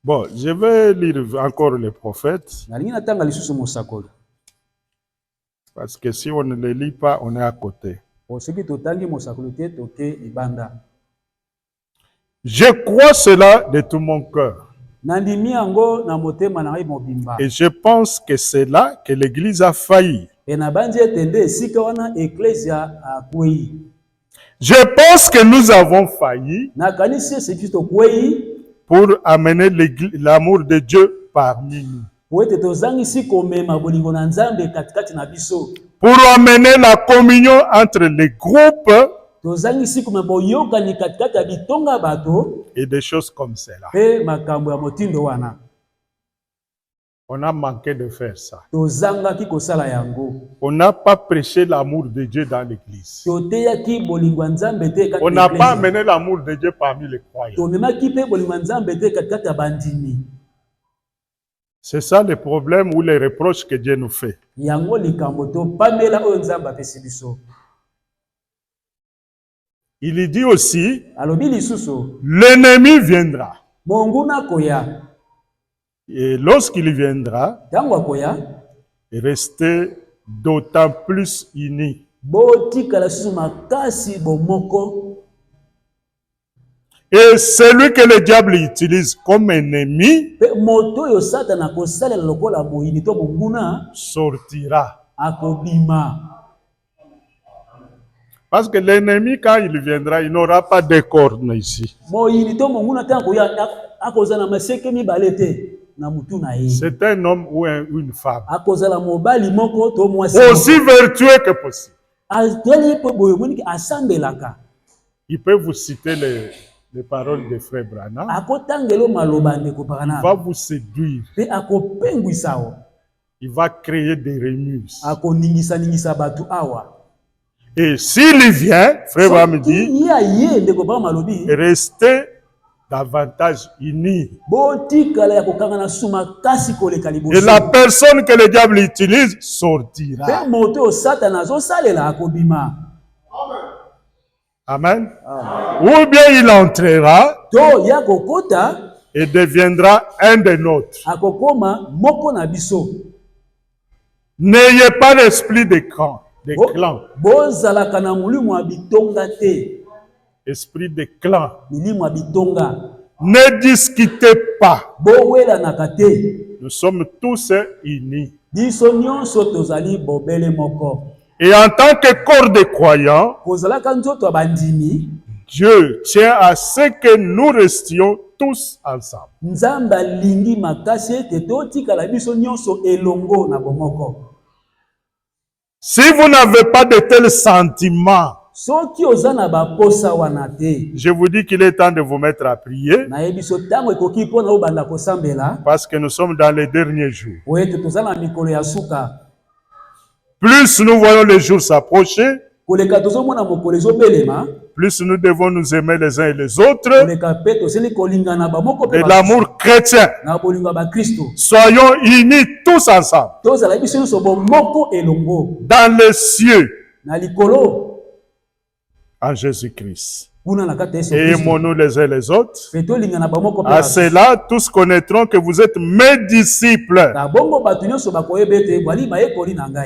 Bon, je vais lire encore les prophètes. Parce que si on ne les lit pas, on est à côté. Je crois cela de tout mon cœur. Et je pense que c'est là que l'Église a failli. Je pense que nous avons failli pour amener l'amour de Dieu parmi nous. Pour amener la communion entre les groupes et des choses comme cela. On a manqué de faire ça. On n'a pas prêché l'amour de Dieu dans l'église. On n'a pas amené l'amour de Dieu parmi les croyants. C'est ça le problème ou les reproches que Dieu nous fait. Il dit aussi, alobi lisusu, l'ennemi viendra. monguna koya. Et lorsqu'il viendra, Tango akoya, restez d'autant plus unis. botikala susu makasi bomoko. Et celui que le diable utilise comme ennemi Moto yo satana ko salela lokola moyini to monguna sortira. Akobima. Parce que l'ennemi, quand il viendra, il n'aura pas de cornes ici. C'est un homme ou une femme. Aussi vertueux que possible. Il peut vous citer les paroles de Frère Branham. Il va vous séduire. Il va créer des remises. Et s'il vient, Frère Branham dit, restez davantage unis. Et la personne que le diable utilise sortira. Amen. Ou bien il entrera et deviendra un des nôtres. N'ayez pas l'esprit de clan. Esprit de clan. Ne discutez pas. Nous sommes tous unis. Et en tant que corps de croyants, Dieu tient à ce que nous restions tous ensemble. Si vous n'avez pas de tels sentiments, je vous dis qu'il est temps de vous mettre à prier, parce que nous sommes dans les derniers jours. Plus nous voyons les jours s'approcher, plus nous devons nous aimer les uns et les autres, de l'amour chrétien. Soyons unis tous ensemble, dans les cieux, en Jésus-Christ. Et aimons-nous les uns et les autres. À cela, tous connaîtront que vous êtes mes disciples.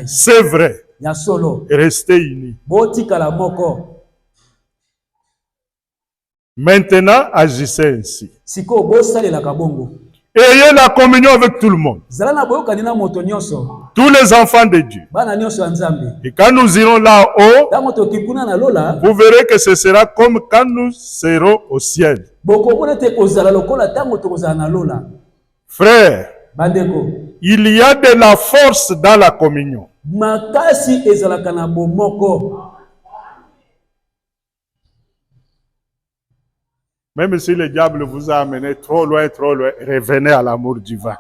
C'est vrai. Restez unis. Maintenant, agissez ainsi. Ayez la communion avec tout le monde. Tous les enfants de Dieu. Et quand nous irons là-haut, vous verrez que ce sera comme quand nous serons au ciel. Frère, il y a de la force dans la communion. Même si le diable vous a amené trop loin, revenez à l'amour divin.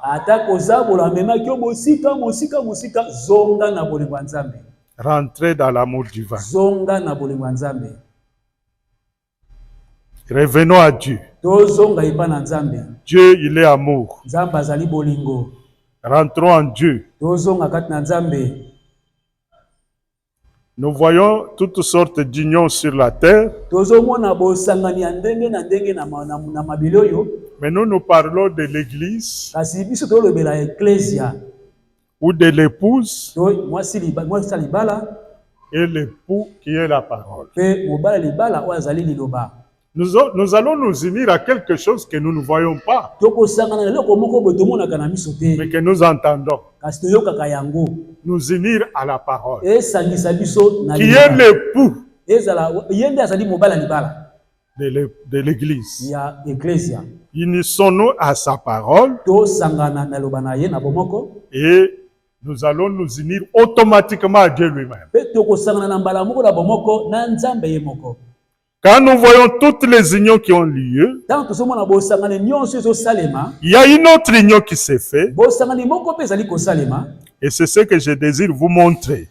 Rentrez dans l'amour divin. Revenons à Dieu. Dieu, il est amour. Rentrons en Dieu. Nous voyons toutes sortes d'unions sur la terre. Mais nous parlons de l'église ou de l'épouse et l'époux qui est la parole. Nous allons nous unir à quelque chose que nous ne voyons pas, mais que nous entendons. Nous unir à la parole, qui est l'époux de l'église. Unissons-nous à sa parole et nous allons nous unir automatiquement à Dieu lui-même. Quand nous voyons toutes les unions qui ont lieu, il y a une autre union qui s'est faite. Et c'est ce que je désire vous montrer.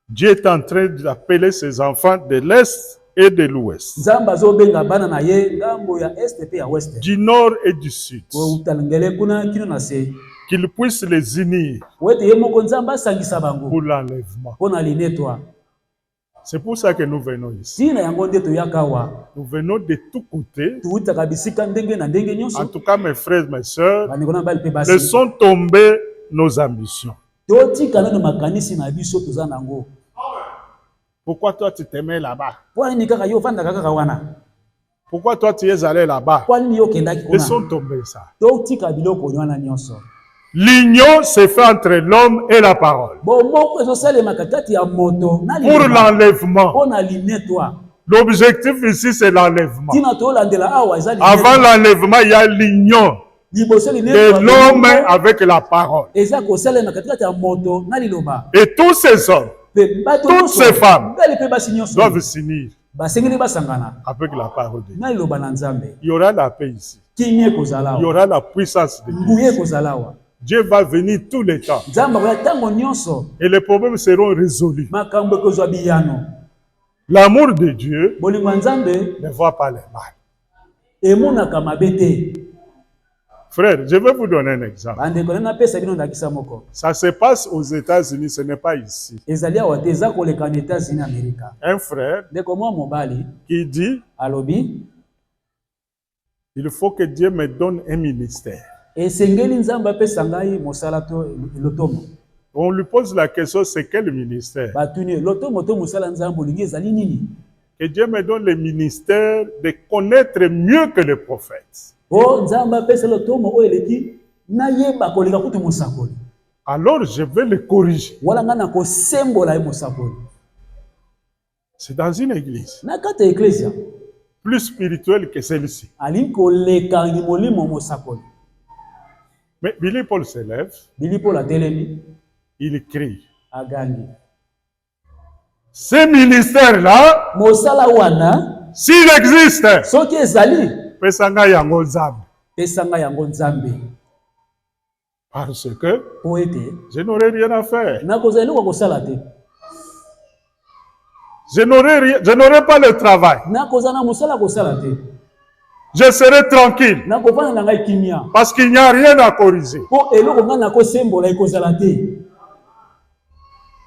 Dieu est en train d'appeler ses enfants de l'Est et de l'Ouest, du Nord et du Sud, qu'ils puissent les unir pour l'enlèvement. C'est pour ça que nous venons ici. Nous venons de tous côtés. En tout cas, mes frères, mes sœurs, laissons tomber nos ambitions. Pourquoi toi tu t'aimais là-bas? Pourquoi toi tu es allé là-bas? Laissons tomber ça. L'union se fait entre l'homme et la parole. Pour l'enlèvement. L'objectif ici, c'est l'enlèvement. Avant l'enlèvement, il y a l'union de l'homme avec la parole. Et tous ces hommes, toutes ces femmes doivent s'unir avec la parole de Dieu. Il y aura la paix ici. Il y aura la puissance de Dieu. Dieu va venir tous les temps. Et les problèmes seront résolus. L'amour de Dieu ne voit pas les mal. Frère, je vais vous donner un exemple. Ça se passe aux États-Unis, ce n'est pas ici. Un frère qui dit, il faut que Dieu me donne un ministère. On lui pose la question, c'est quel ministère? Que Dieu me donne le ministère de connaître mieux que les prophètes. Alors je vais le corriger. C'est dans une église plus spirituelle que celle-ci. Mais Billy Paul se lève, il crie. Ce ministère-là, s'il existe, pesanga yango nzambe. Parce que je n'aurai rien à faire. Je n'aurai pas le travail. Je serai tranquille. Parce qu'il n'y a rien à corriger.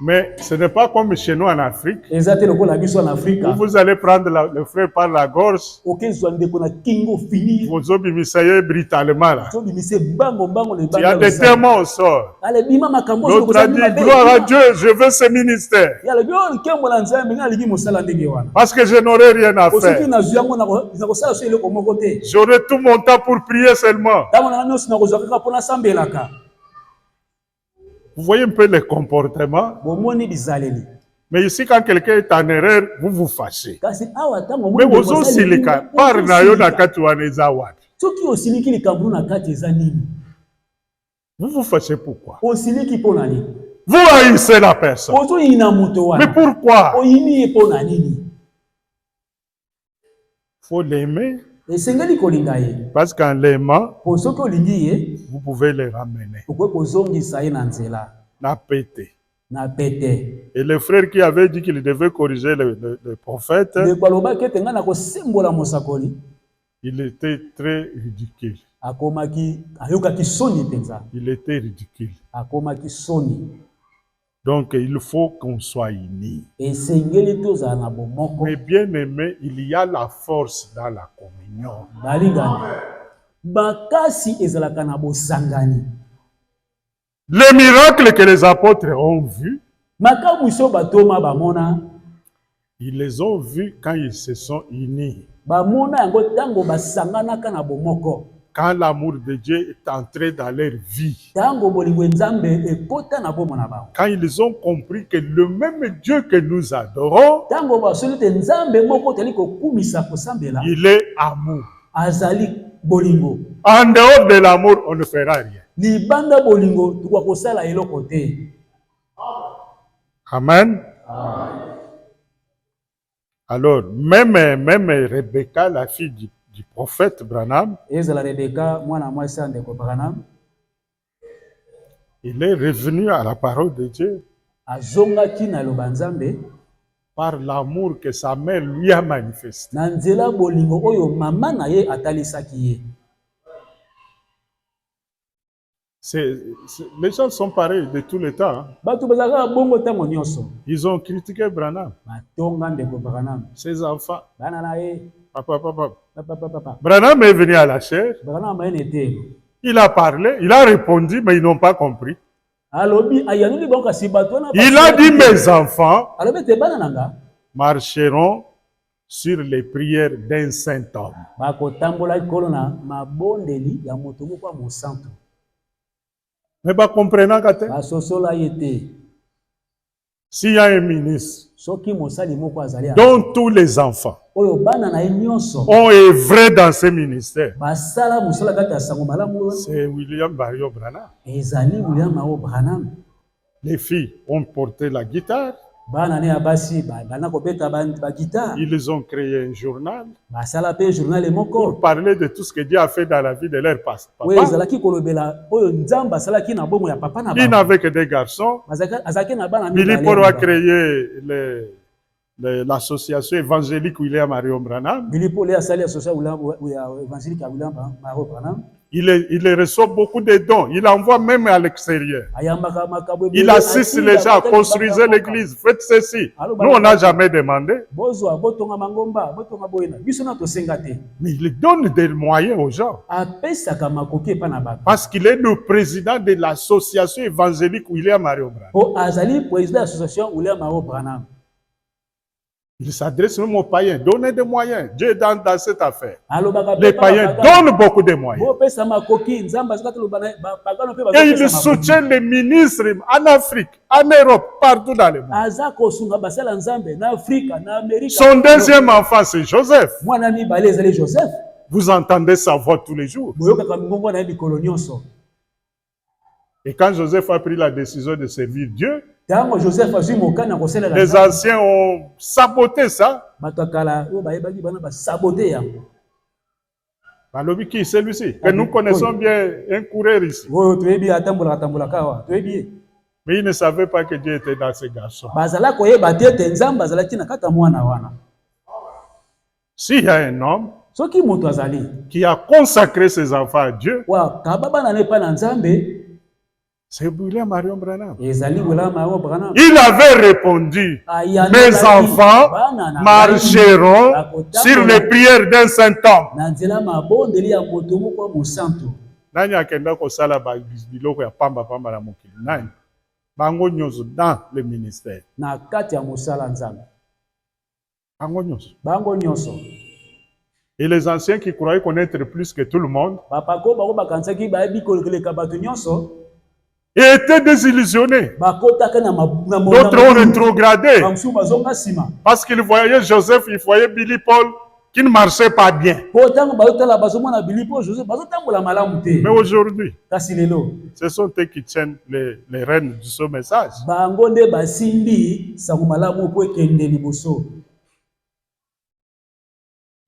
Mais ce n'est pas comme chez nous en Afrique. Où vous allez prendre le frère par la gorge. Vous obéissez brutalement là. Il y a des témoins au sort. L'autre a dit, gloire à Dieu, je veux ce ministère. Parce que je n'aurai rien à faire. J'aurai tout mon temps pour prier seulement. Vous voyez un peu les comportements. Mais ici, quand quelqu'un est en erreur, vous vous fâchez. Mais vous aussi, les cas, par nayo na katuaneza wapi. Vous vous fâchez pourquoi? Vous haïssez la personne. Mais pourquoi? Il faut l'aimer. Parce qu'en l'aimant, vous pouvez les ramener. Na pété. Et le frère qui avait dit qu'il devait corriger le prophète, il était très ridicule. Il était ridicule. Donc il faut qu'on soit unis. Mais bien aimé, il y a la force dans la communion. Les miracles que les apôtres ont vus, ils les ont vus quand ils se sont unis. Quand l'amour de Dieu est entré dans leur vie. Quand ils ont compris que le même Dieu que nous adorons, il est amour. En dehors de l'amour, on ne fera rien. Amen. Alors, même Rebecca, la fille du prophète Branham, il est revenu à la parole de Dieu par l'amour que sa mère lui a manifesté. Les gens sont pareils de tous les temps. Ils ont critiqué Branham. Ses enfants. Papa. Branham est venu à la chair. Il a parlé, il a répondu, mais ils n'ont pas compris. Il a dit, mes enfants marcheront sur les prières d'un saint homme. Mais pas comprenant s'il y a un ministre dont tous les enfants ont œuvré dans ce ministère, c'est William Barrio Branham. Les filles ont porté la guitare. Ils ont créé un journal pour parler de tout ce que Dieu a fait dans la vie de leur papa. Il n'avait que des garçons. Billy Paul a créé l'association évangélique William Marion Branham. Il les reçoit beaucoup de dons. Il envoie même à l'extérieur. Il assiste les gens, construisez l'église, faites ceci. Nous, on n'a jamais demandé. Mais il donne des moyens aux gens. Parce qu'il est le président de l'association évangélique William Marion Branham. Il s'adresse même aux païens. Donnez des moyens. Dieu est dans cette affaire. Les païens donnent beaucoup de moyens. Et il soutient les ministres en Afrique, en Europe, partout dans le monde. Son deuxième enfant, c'est Joseph. Vous entendez sa voix tous les jours. Et quand Joseph a pris la décision de servir Dieu, les anciens ont saboté ça. Qui celui-ci que nous connaissons bien, un coureur ici. Mais il ne savait pas que Dieu était dans ces garçons. S'il y a un homme qui a consacré ses enfants à Dieu, c'est William Marion Branham. Il avait répondu, mes enfants marcheront sur les prières d'un saint homme. Nani akenda kosala biloko ya pamba pamba na mokili nani bango nyonso dans le ministère na kati ya mosala nzambe bango nyonso. Et les anciens qui croyaient connaître plus que tout le monde étaient désillusionnés. D'autres ont rétrogradé parce qu'ils voyaient Joseph, ils voyaient Billy Paul qui ne marchait pas bien. Mais aujourd'hui, ce sont eux qui tiennent les rênes de ce message.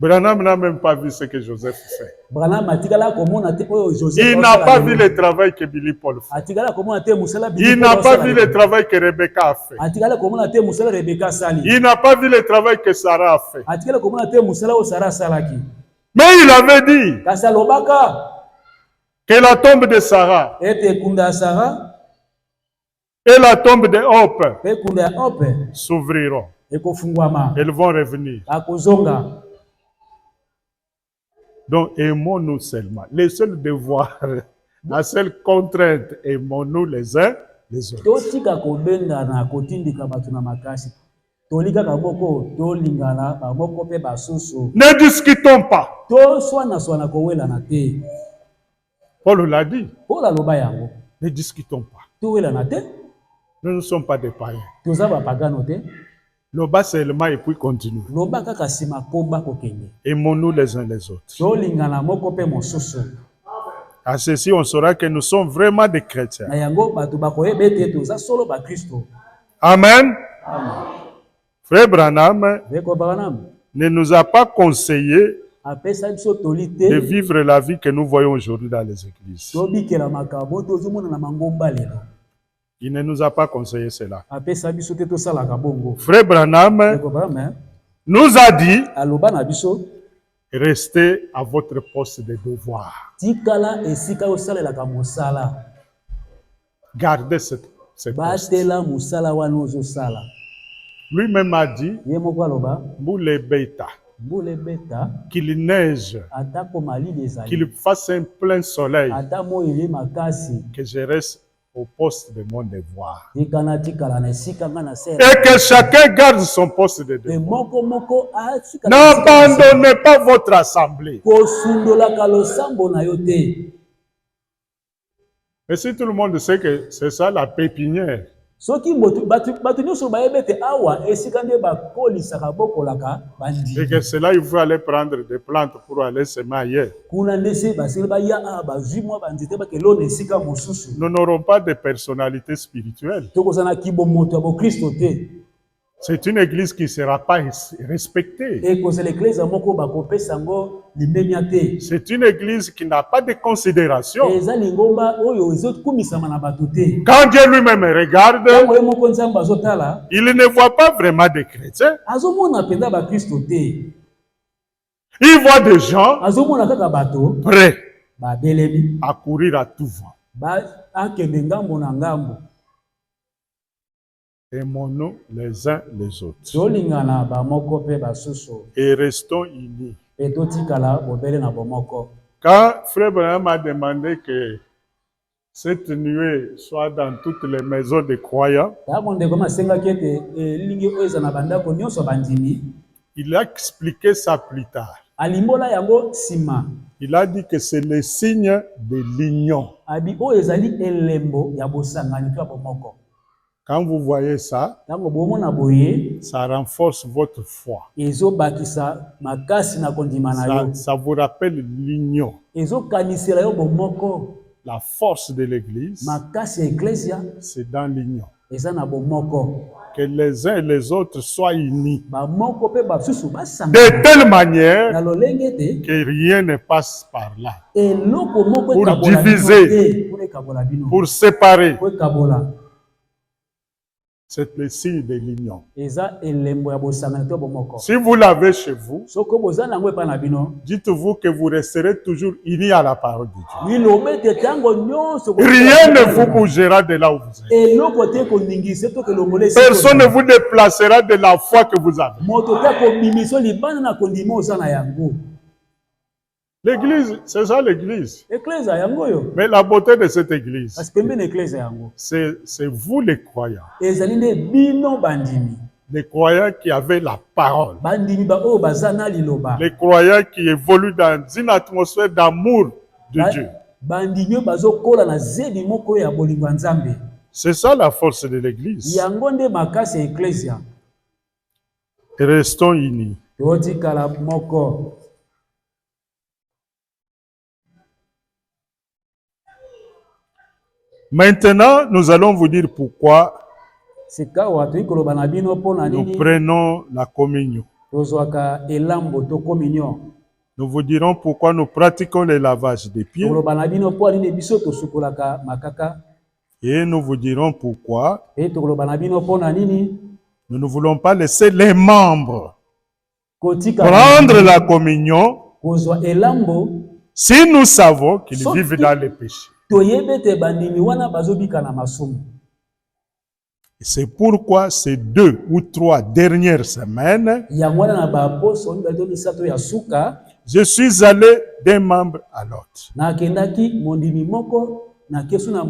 Branham n'a même pas vu ce que Joseph fait. Il n'a pas vu le travail que Billy Paul fait. Il n'a pas vu le travail que Rebecca a fait. Il n'a pas vu le travail que Sarah a fait. Mais il avait dit que la tombe de Sarah et la tombe de Hope s'ouvriront. Elles vont revenir. Donc, aimons-nous seulement. Les seuls devoirs, la seule contrainte, aimons-nous les uns les autres. Ne discutons pas. Paul l'a dit. Ne discutons pas. Nous ne sommes pas des païens. Le bas seulement et puis continue. Aimons-nous les uns les autres. À ceci, on saura que nous sommes vraiment des chrétiens. Amen. Frère Branham ne nous a pas conseillé de vivre la vie que nous voyons aujourd'hui dans les églises. Il ne nous a pas conseillé cela. Frère Branham nous a dit, restez à votre poste de devoir. garder cette poste. Lui-même a dit, Boule bêta, qu'il neige, qu'il fasse un plein soleil, que je reste au poste de mon devoir. Et que chacun garde son poste de devoir. N'abandonnez pas votre assemblée. Et si tout le monde sait que c'est ça la pépinière, et que c'est là il faut aller prendre des plantes pour aller semer ailleurs, nous n'aurons pas de personnalité spirituelle. C'est une église qui ne sera pas respectée. C'est une église qui n'a pas de considération. Quand Dieu lui-même regarde, il ne voit pas vraiment des chrétiens. Il voit des gens prêts à courir à tout vent. Aimons-nous les uns les autres. Et restons unis. Quand Frère Branham m'a demandé que cette nuée soit dans toutes les maisons des croyants, il a expliqué ça plus tard. Il a dit que c'est le signe de l'union. Quand vous voyez ça, ça renforce votre foi. Ça vous rappelle l'union. La force de l'Église, c'est dans l'union. Que les uns et les autres soient unis de telle manière que rien ne passe par là pour diviser, pour séparer. C'est le signe de l'union. Si vous l'avez chez vous, dites-vous que vous resterez toujours unis à la parole de Dieu. Rien ne vous bougera de là où vous êtes. Personne ne vous déplacera de la foi que vous avez. L'église, c'est ça l'église. Mais la beauté de cette église, c'est vous les croyants. Les croyants qui avaient la parole. Les croyants qui évoluent dans une atmosphère d'amour de Dieu. C'est ça la force de l'église. Restons unis. Maintenant, nous allons vous dire pourquoi nous prenons la communion. Nous vous dirons pourquoi nous pratiquons le lavage des pieds. Et nous vous dirons pourquoi nous ne voulons pas laisser les membres prendre la communion si nous savons qu'ils vivent dans le péché. C'est pourquoi ces 2 ou 3 dernières semaines, je suis allé d'un membre à l'autre.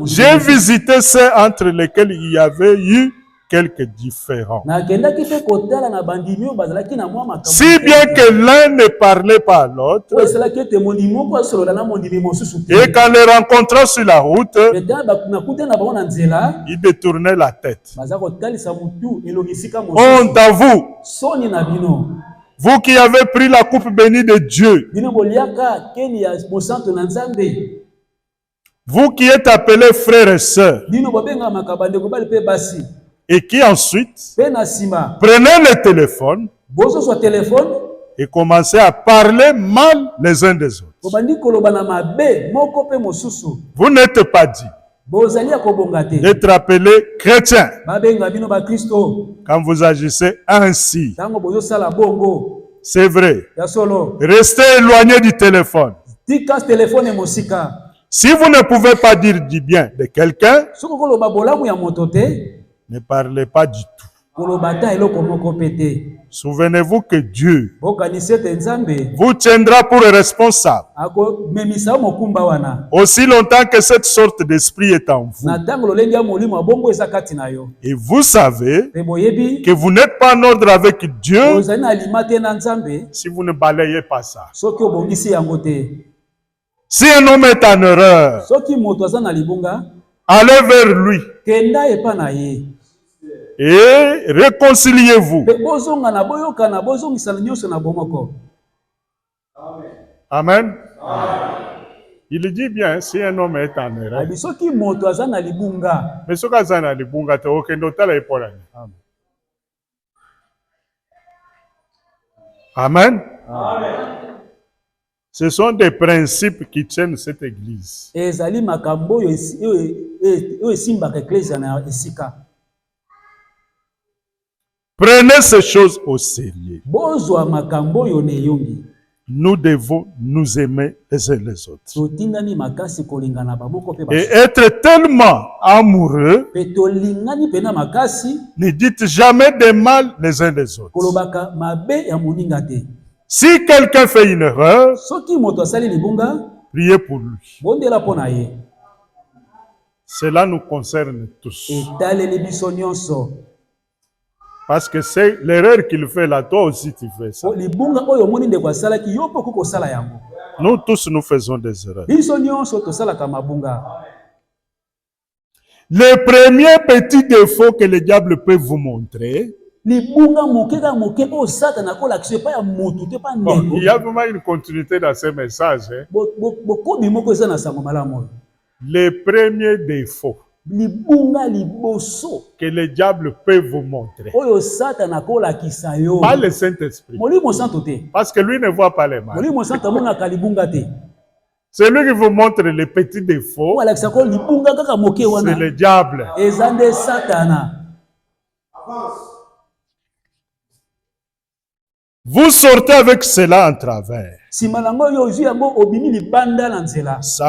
J'ai visité ceux entre lesquels il y avait eu quelques différends. Si bien que l'un ne parlait pas à l'autre, et qu'en les rencontrant sur la route, il détournait la tête. Honte à vous, vous qui avez pris la coupe bénie de Dieu, vous qui êtes appelés frères et sœurs, et qui ensuite prenez le téléphone et commencez à parler mal les uns des autres. Vous n'êtes pas dit d'être appelé chrétien quand vous agissez ainsi. C'est vrai. Restez éloigné du téléphone. Si vous ne pouvez pas dire du bien de quelqu'un, ne parlez pas du tout. Souvenez-vous que Dieu vous tiendra pour responsable aussi longtemps que cette sorte d'esprit est en vous. Et vous savez que vous n'êtes pas en ordre avec Dieu si vous ne balayez pas ça. Si un homme est en erreur, allez vers lui et réconciliez-vous. Amen. Il dit bien, si un homme est en erreur. Mais ce qui Amen. Ce sont des principes qui tiennent cette église. Prenez ces choses au sérieux. Nous devons nous aimer les uns les autres. Et être tellement amoureux, ne dites jamais de mal les uns des autres. Si quelqu'un fait une erreur, priez pour lui. Cela nous concerne tous. Parce que c'est l'erreur qu'il fait là, toi aussi tu fais ça. Nous tous, nous faisons des erreurs. Le premier petit défaut que le diable peut vous montrer, bon, il y a vraiment une continuité dans ces messages. Hein. Le premier défaut que le diable peut vous montrer, pas le Saint-Esprit, parce que lui ne voit pas les mal. C'est lui qui vous montre les petits défauts, c'est le diable. Vous sortez avec cela en travers. Ça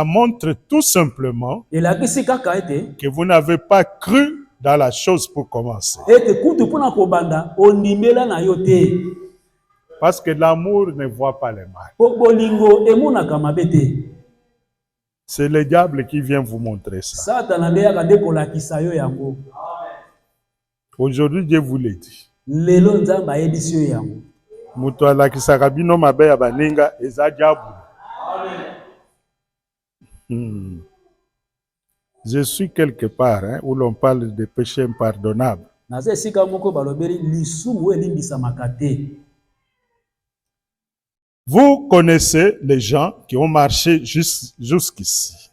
montre tout simplement que vous n'avez pas cru dans la chose pour commencer. Parce que l'amour ne voit pas les mal. C'est le diable qui vient vous montrer ça. Aujourd'hui, Dieu vous l'a dit. Je suis quelque part où l'on parle de péché impardonnable. Vous connaissez les gens qui ont marché jusqu'ici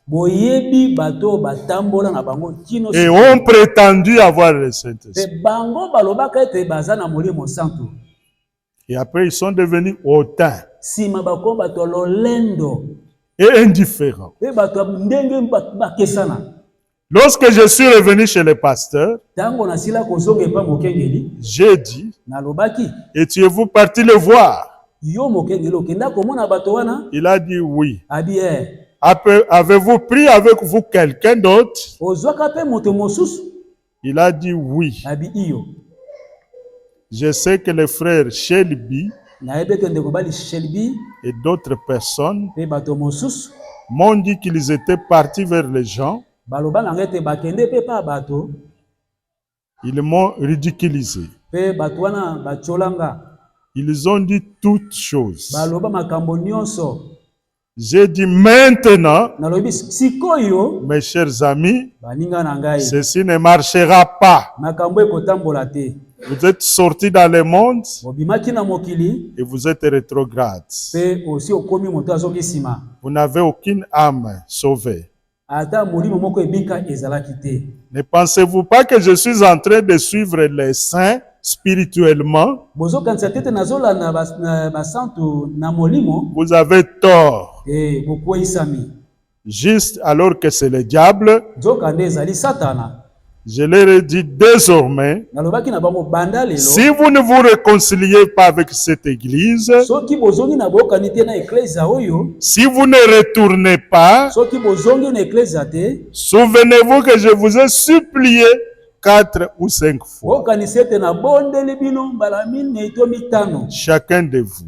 et ont prétendu avoir le Saint-Esprit. Et après, ils sont devenus hautains et indifférents. Lorsque je suis revenu chez le pasteur, j'ai dit, étiez-vous parti le voir? Il a dit oui. Avez-vous pris avec vous quelqu'un d'autre? Il a dit oui. Je sais que les frères Shelby et d'autres personnes m'ont dit qu'ils étaient partis vers les gens. Ils m'ont ridiculisé. Ils ont dit toutes choses. J'ai dit maintenant, mes chers amis, ceci ne marchera pas. Vous êtes sortis dans le monde et vous êtes rétrogrades. Vous n'avez aucune âme sauvée. Ne pensez-vous pas que je suis en train de suivre les saints spirituellement? Vous avez tort. Juste alors que c'est le diable Je leur ai dit désormais, si vous ne vous réconciliez pas avec cette église, si vous ne retournez pas, souvenez-vous que je vous ai supplié 4 ou 5 fois. Chacun de vous.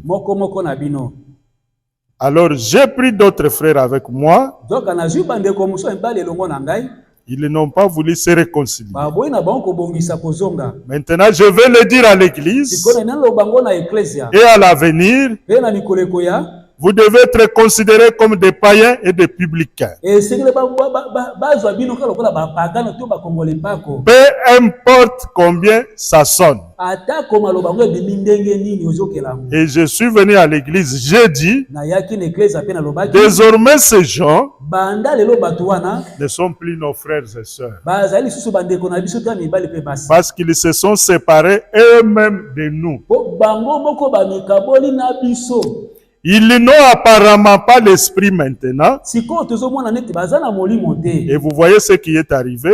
Alors j'ai pris d'autres frères avec moi. Ils n'ont pas voulu se réconcilier. Maintenant, je vais le dire à l'église et à l'avenir. Vous devez être considérés comme des païens et des publicains. Peu importe combien ça sonne. Et je suis venu à l'église jeudi. Désormais, ces gens ne sont plus nos frères et sœurs. Parce qu'ils se sont séparés eux-mêmes de nous. Ils n'ont apparemment pas l'esprit maintenant. Et vous voyez ce qui est arrivé.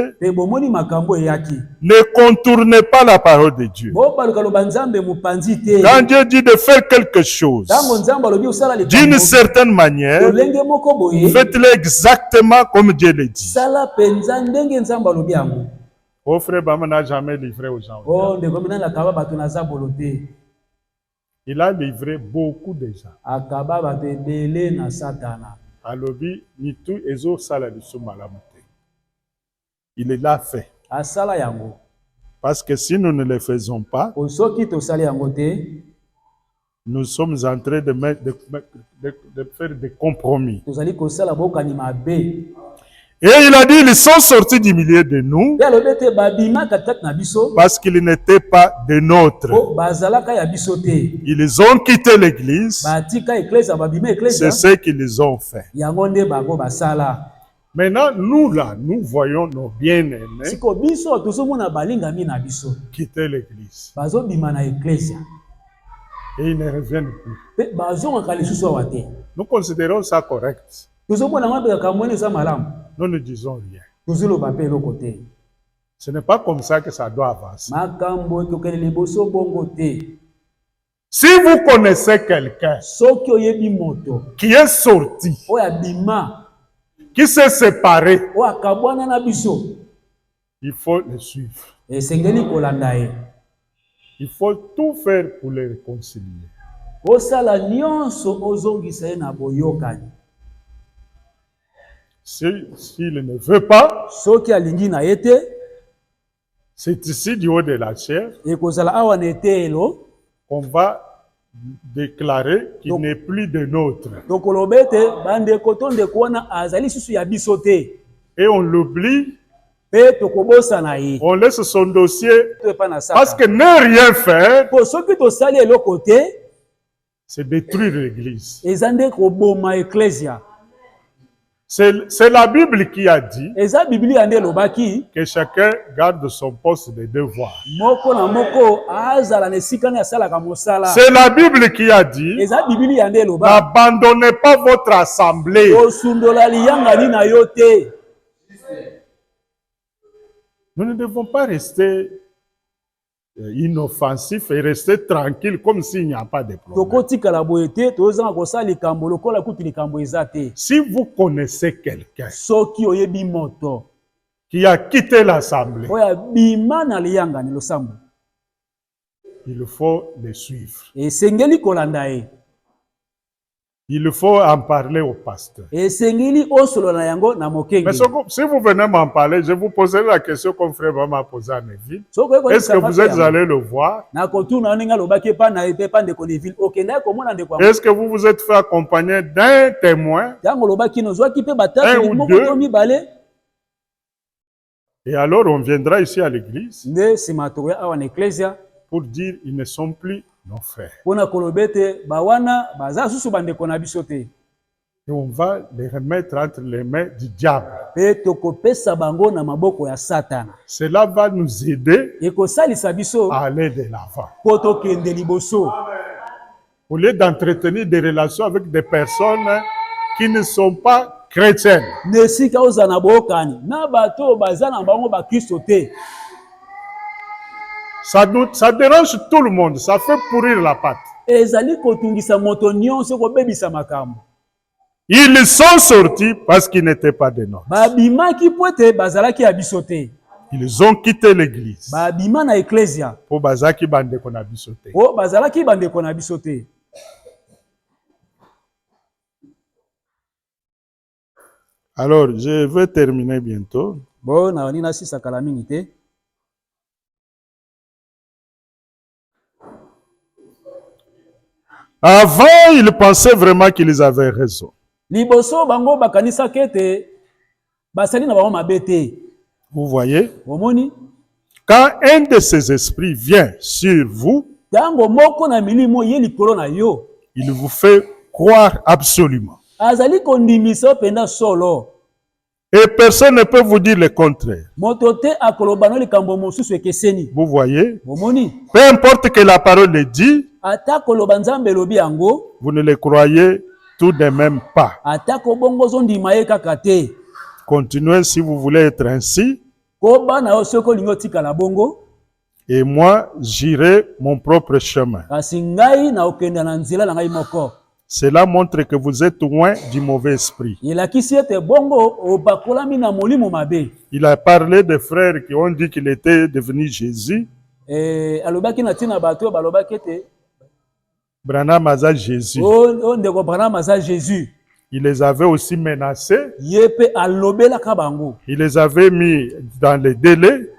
Ne contournez pas la parole de Dieu. Quand Dieu dit de faire quelque chose, d'une certaine manière, faites-le exactement comme Dieu le dit. Mon frère Bama n'a jamais livré aux gens. Il a livré beaucoup de gens. Alobi, ni tout ezo sala de malamuté. Il l'a fait. Parce que si nous ne le faisons pas, nous sommes en train de faire des compromis. Et il a dit, ils sont sortis du milieu de nous parce qu'ils n'étaient pas de nôtres. Ils ont quitté l'église. C'est ce qu'ils ont fait. Maintenant, nous là, nous voyons nos bien-aimés quitter l'église. Et ils ne reviennent plus. Nous considérons ça correct. Nous ne disons rien. Ce n'est pas comme ça que ça doit avancer. Si vous connaissez quelqu'un qui est sorti, qui s'est séparé, il faut le suivre. Il faut tout faire pour les réconcilier. S'il ne veut pas, c'est ici du haut de la chair qu'on va déclarer qu'il n'est plus de nôtre. Et on l'oublie, on laisse son dossier, parce que ne rien faire, c'est détruire l'église. C'est la Bible qui a dit que chacun garde son poste de devoir. C'est la Bible qui a dit n'abandonnez pas votre assemblée. Nous ne devons pas rester inoffensifs et rester tranquilles comme s'il n'y a pas de problème. Si vous connaissez quelqu'un qui a quitté l'assemblée, il faut le suivre. Il faut en parler au pasteur. Mais si vous venez m'en parler, je vous poserai la question comme frère m'a posé à Neville. Est-ce que vous êtes allé le voir? Est-ce que vous vous êtes fait accompagner d'un témoin? Un ou deux? Et alors on viendra ici à l'église pour dire ils ne sont plus nos frères. Et on va les remettre entre les mains du diable. Cela va nous aider à aller de l'avant. Au lieu d'entretenir des relations avec des personnes qui ne sont pas chrétienne. Nesika ozana bokani na bato bazana bango ba Kristo te. Ça dérange tout le monde, ça fait pourrir la pâte. Ezali kotungisa moto nyonso ko bebisa makambo. Ils sont sortis parce qu'ils n'étaient pas des nôtres. Babimaki pote bazalaki ya biso te. Ils ont quitté l'église. Babima na ecclesia. Po bazaki bande ko na biso te. Po bazalaki bande ko na biso te. Alors, je vais terminer bientôt. Bon, na nina sisa kala mingi te. Avant, ils pensaient vraiment qu'ils avaient raison. Liboso bango bakanisa kete basali na bango mabete. Vous voyez? Omoni? Quand un de ces esprits vient sur vous, tango moko na milimo ye likolo na yo, il vous fait croire absolument. Azali kondimisa penda solo. Et personne ne peut vous dire le contraire. Motote akolobano likambo mosusu ekeseni. Vous voyez? Omoni? Peu importe que la parole le dit, ata koloba nzambe lobi yango, vous ne le croyez tout de même pas. ata kobongo zondima ye kaka te. Continuez si vous voulez être ainsi. Koba na osoko lingo tika la bongo. Et moi, j'irai mon propre chemin. Kasi ngai na okenda na nzela na ngai moko. Cela montre que vous êtes loin du mauvais esprit. Il a parlé des frères qui ont dit qu'il était devenu Jésus. Branham aza Jésus. Il les avait aussi menacés. Il les avait mis dans les délais.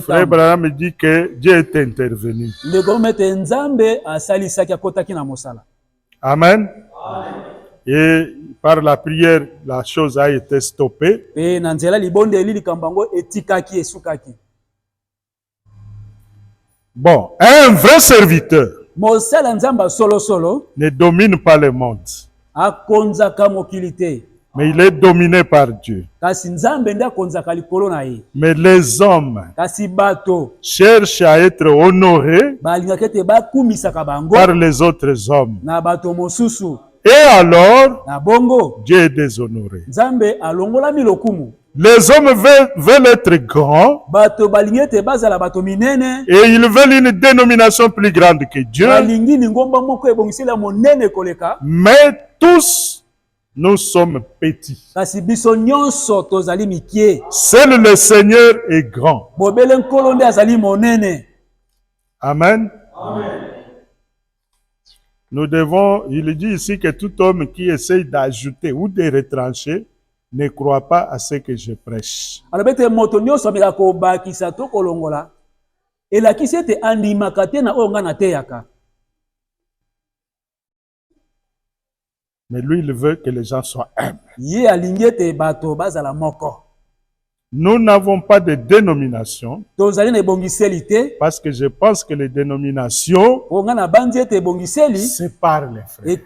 Frère Branham dit que Dieu est intervenu. Amen. Et par la prière, la chose a été stoppée. Bon, un vrai serviteur ne domine pas le monde, mais il est dominé par Dieu. Mais les hommes cherchent à être honorés par les autres hommes. Et alors, Dieu est déshonoré. Les hommes veulent être grands et ils veulent une dénomination plus grande que Dieu. Mais tous, nous sommes petits. Seul le Seigneur est grand. Amen. Nous devons, il dit ici que tout homme qui essaye d'ajouter ou de retrancher ne croit pas à ce que je prêche. Mais lui, il veut que les gens soient humbles. Nous n'avons pas de dénomination parce que je pense que les dénominations séparent les frères.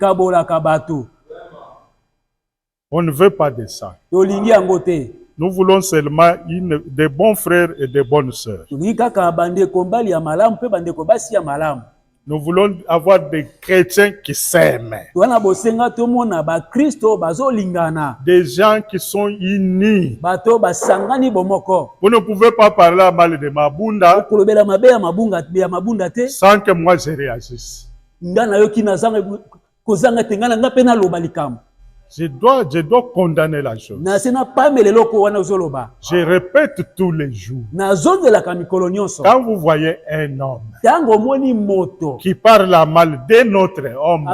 On ne veut pas de ça. Nous voulons seulement des bons frères et des bonnes sœurs. Nous voulons avoir des chrétiens qui s'aiment. Des gens qui sont unis. Vous ne pouvez pas parler à mal de Mabunda sans que moi je réagisse. Je dois condamner la chose. Je répète tous les jours. Quand vous voyez un homme qui parle à mal d'un autre homme,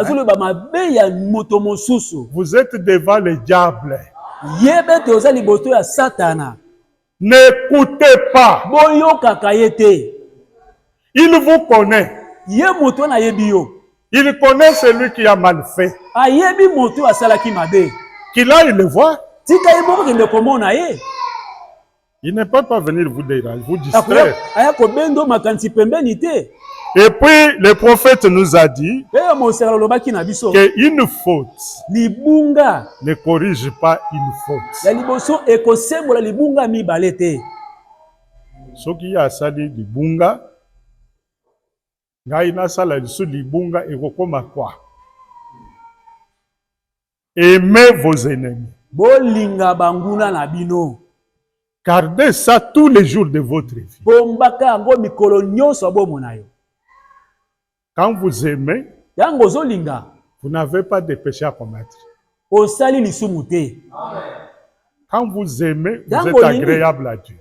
vous êtes devant le diable. N'écoutez pas. Il vous connaît. Il connaît celui qui a mal fait. Qu'il aille le voir. Il ne peut pas venir vous déranger, vous distraire. Et puis le prophète nous a dit qu'une faute ne corrige pas une faute. Ce qui a sali libunga, ngai nasala lisu libunga ekokoma kwa. Aimez vos ennemis. Bolinga banguna na bino. Gardez ça tous les jours de votre vie. Quand vous aimez, vous n'avez pas de péché à commettre. Quand vous aimez, vous êtes agréable à Dieu.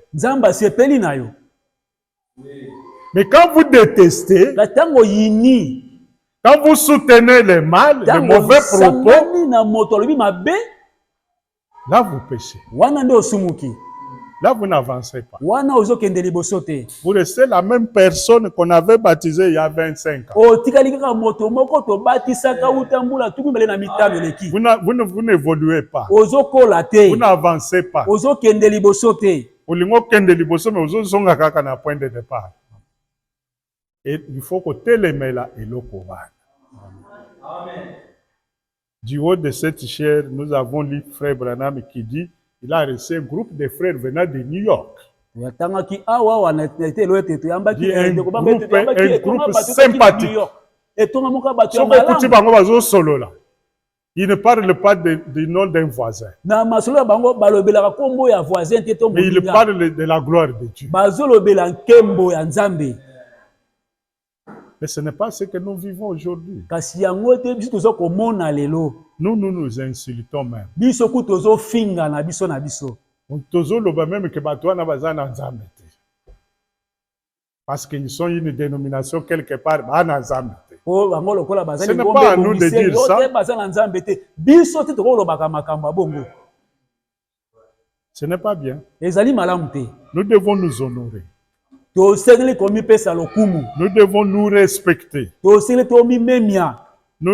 Mais quand vous détestez, quand vous soutenez le mal, les mauvais propos, là vous péchez. Là, vous n'avancez pas. Vous restez la même personne qu'on avait baptisée il y a 25 ans. Vous n'évoluez pas. Vous n'avancez pas. Et il faut que télémela et l'okovan. Du haut de cette chair, nous avons lu Frère Branham qui dit il a reçu un groupe de frères venant de New York. Un groupe sympathique. Il ne parle pas du nom d'un voisin. Mais il parle de la gloire de Dieu. Mais ce n'est pas ce que nous vivons aujourd'hui. Nous nous insultons même. Parce qu'ils sont une dénomination quelque part. Ce n'est pas à nous de dire ça. Ce n'est pas bien. Nous devons nous honorer. Nous devons nous respecter. Nous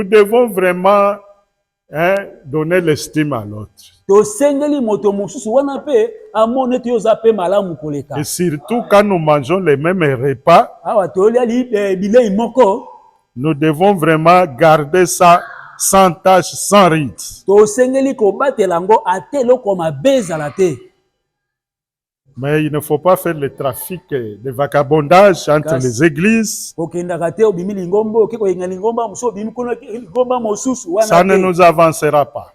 devons vraiment donner l'estime à l'autre. Et surtout quand nous mangeons les mêmes repas, nous devons vraiment garder ça sans tâche, sans rite. Mais il ne faut pas faire le trafic de vagabondage entre les églises. Ça ne nous avancera pas.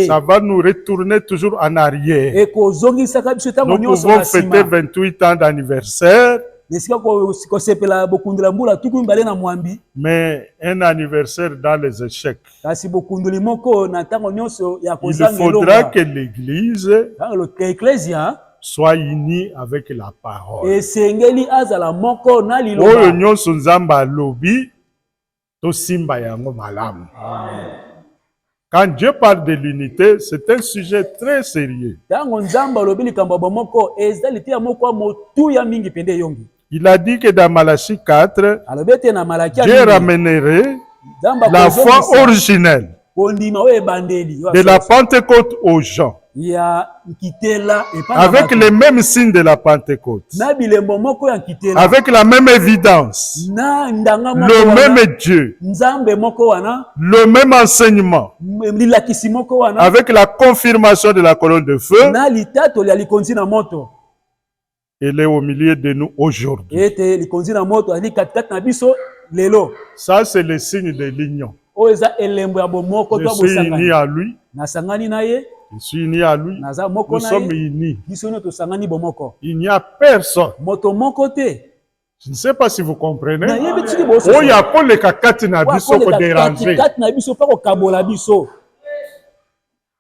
Ça va nous retourner toujours en arrière. Nous pouvons fêter 28 ans d'anniversaire. Mais un anniversaire dans les échecs. Il faudra que l'Église soit unie avec la parole. Quand Dieu parle de l'unité, c'est un sujet très sérieux. Il a dit que dans Malachie 4, Dieu ramènerait la foi originelle de la Pentecôte aux gens, avec les mêmes signes de la Pentecôte, avec la même évidence, le même Dieu, le même enseignement, avec la confirmation de la colonne de feu. Il est au milieu de nous aujourd'hui. Ça, c'est le signe de l'union. Je suis uni à lui. Je suis uni à lui. Nous sommes unis. Il n'y a personne. Je ne sais pas si vous comprenez. Oh, il y a pas les kakati na biso pour déranger.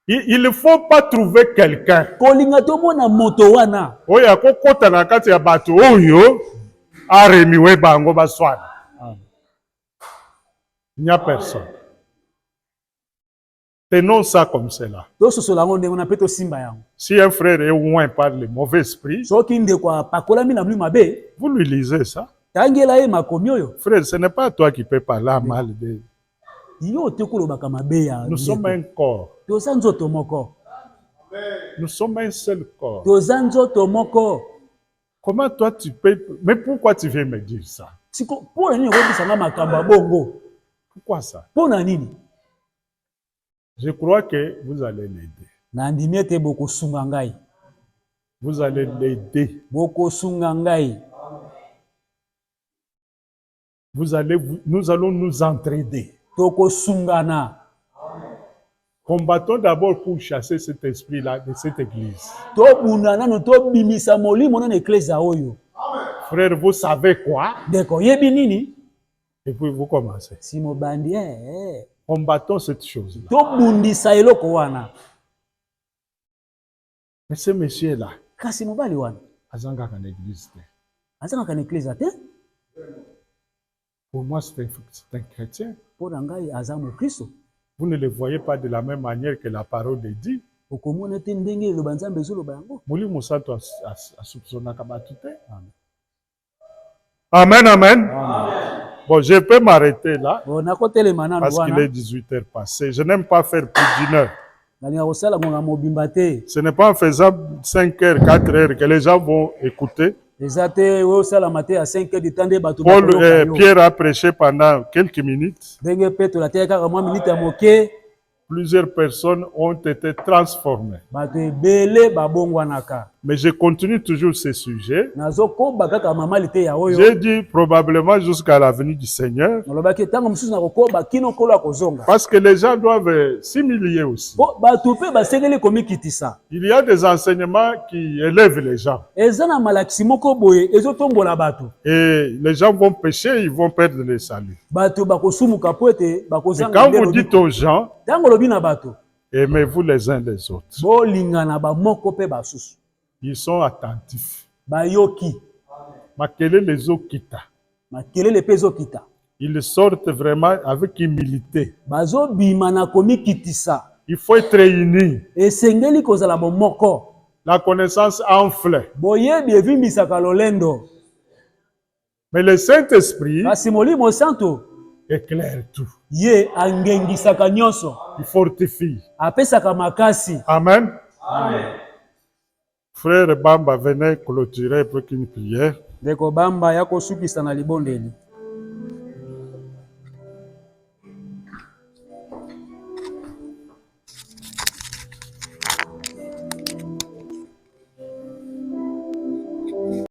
Il ne faut pas trouver quelqu'un. Oh, il y a kokota na kati ya bato oyo aremiwe bango baswana. Il n'y a personne. Tenons ça comme cela. Si un frère est loin par le mauvais esprit, vous lui lisez ça. Frère, ce n'est pas toi qui peux parler mal de... Nous sommes un corps. Nous sommes un seul corps. Comment toi tu peux... Mais pourquoi tu viens me dire ça? Pourquoi ça? Je crois que vous allez l'aider. Vous allez l'aider. Nous allons nous entraider. Combattons d'abord pour chasser cet esprit-là de cette église. Frère, vous savez quoi? Et puis vous commencez. Combattons cette chose-là. Mais ce monsieur-là, pour moi, c'est un chrétien. Vous ne le voyez pas de la même manière que la parole de Dieu. Amen, amen. Bon, je peux m'arrêter là parce qu'il est 18h passé. Je n'aime pas faire plus d'1 heure. Ce n'est pas en faisant 5 heures, 4 heures que les gens vont écouter. Pierre a prêché pendant quelques minutes. Plusieurs personnes ont été transformées. Mais je continue toujours ce sujet. J'ai dit probablement jusqu'à la venue du Seigneur. Parce que les gens doivent s'humilier aussi. Il y a des enseignements qui élèvent les gens. Et les gens vont pécher, ils vont perdre le salut. Et quand vous dites aux gens, aimez-vous les uns les autres, ils sont attentifs. Ils sortent vraiment avec humilité. Il faut être réunis. La connaissance enfle. Mais le Saint-Esprit éclaire tout. Il fortifie. Amen. Amen. Frère Bamba, venez clôturer avec une prière.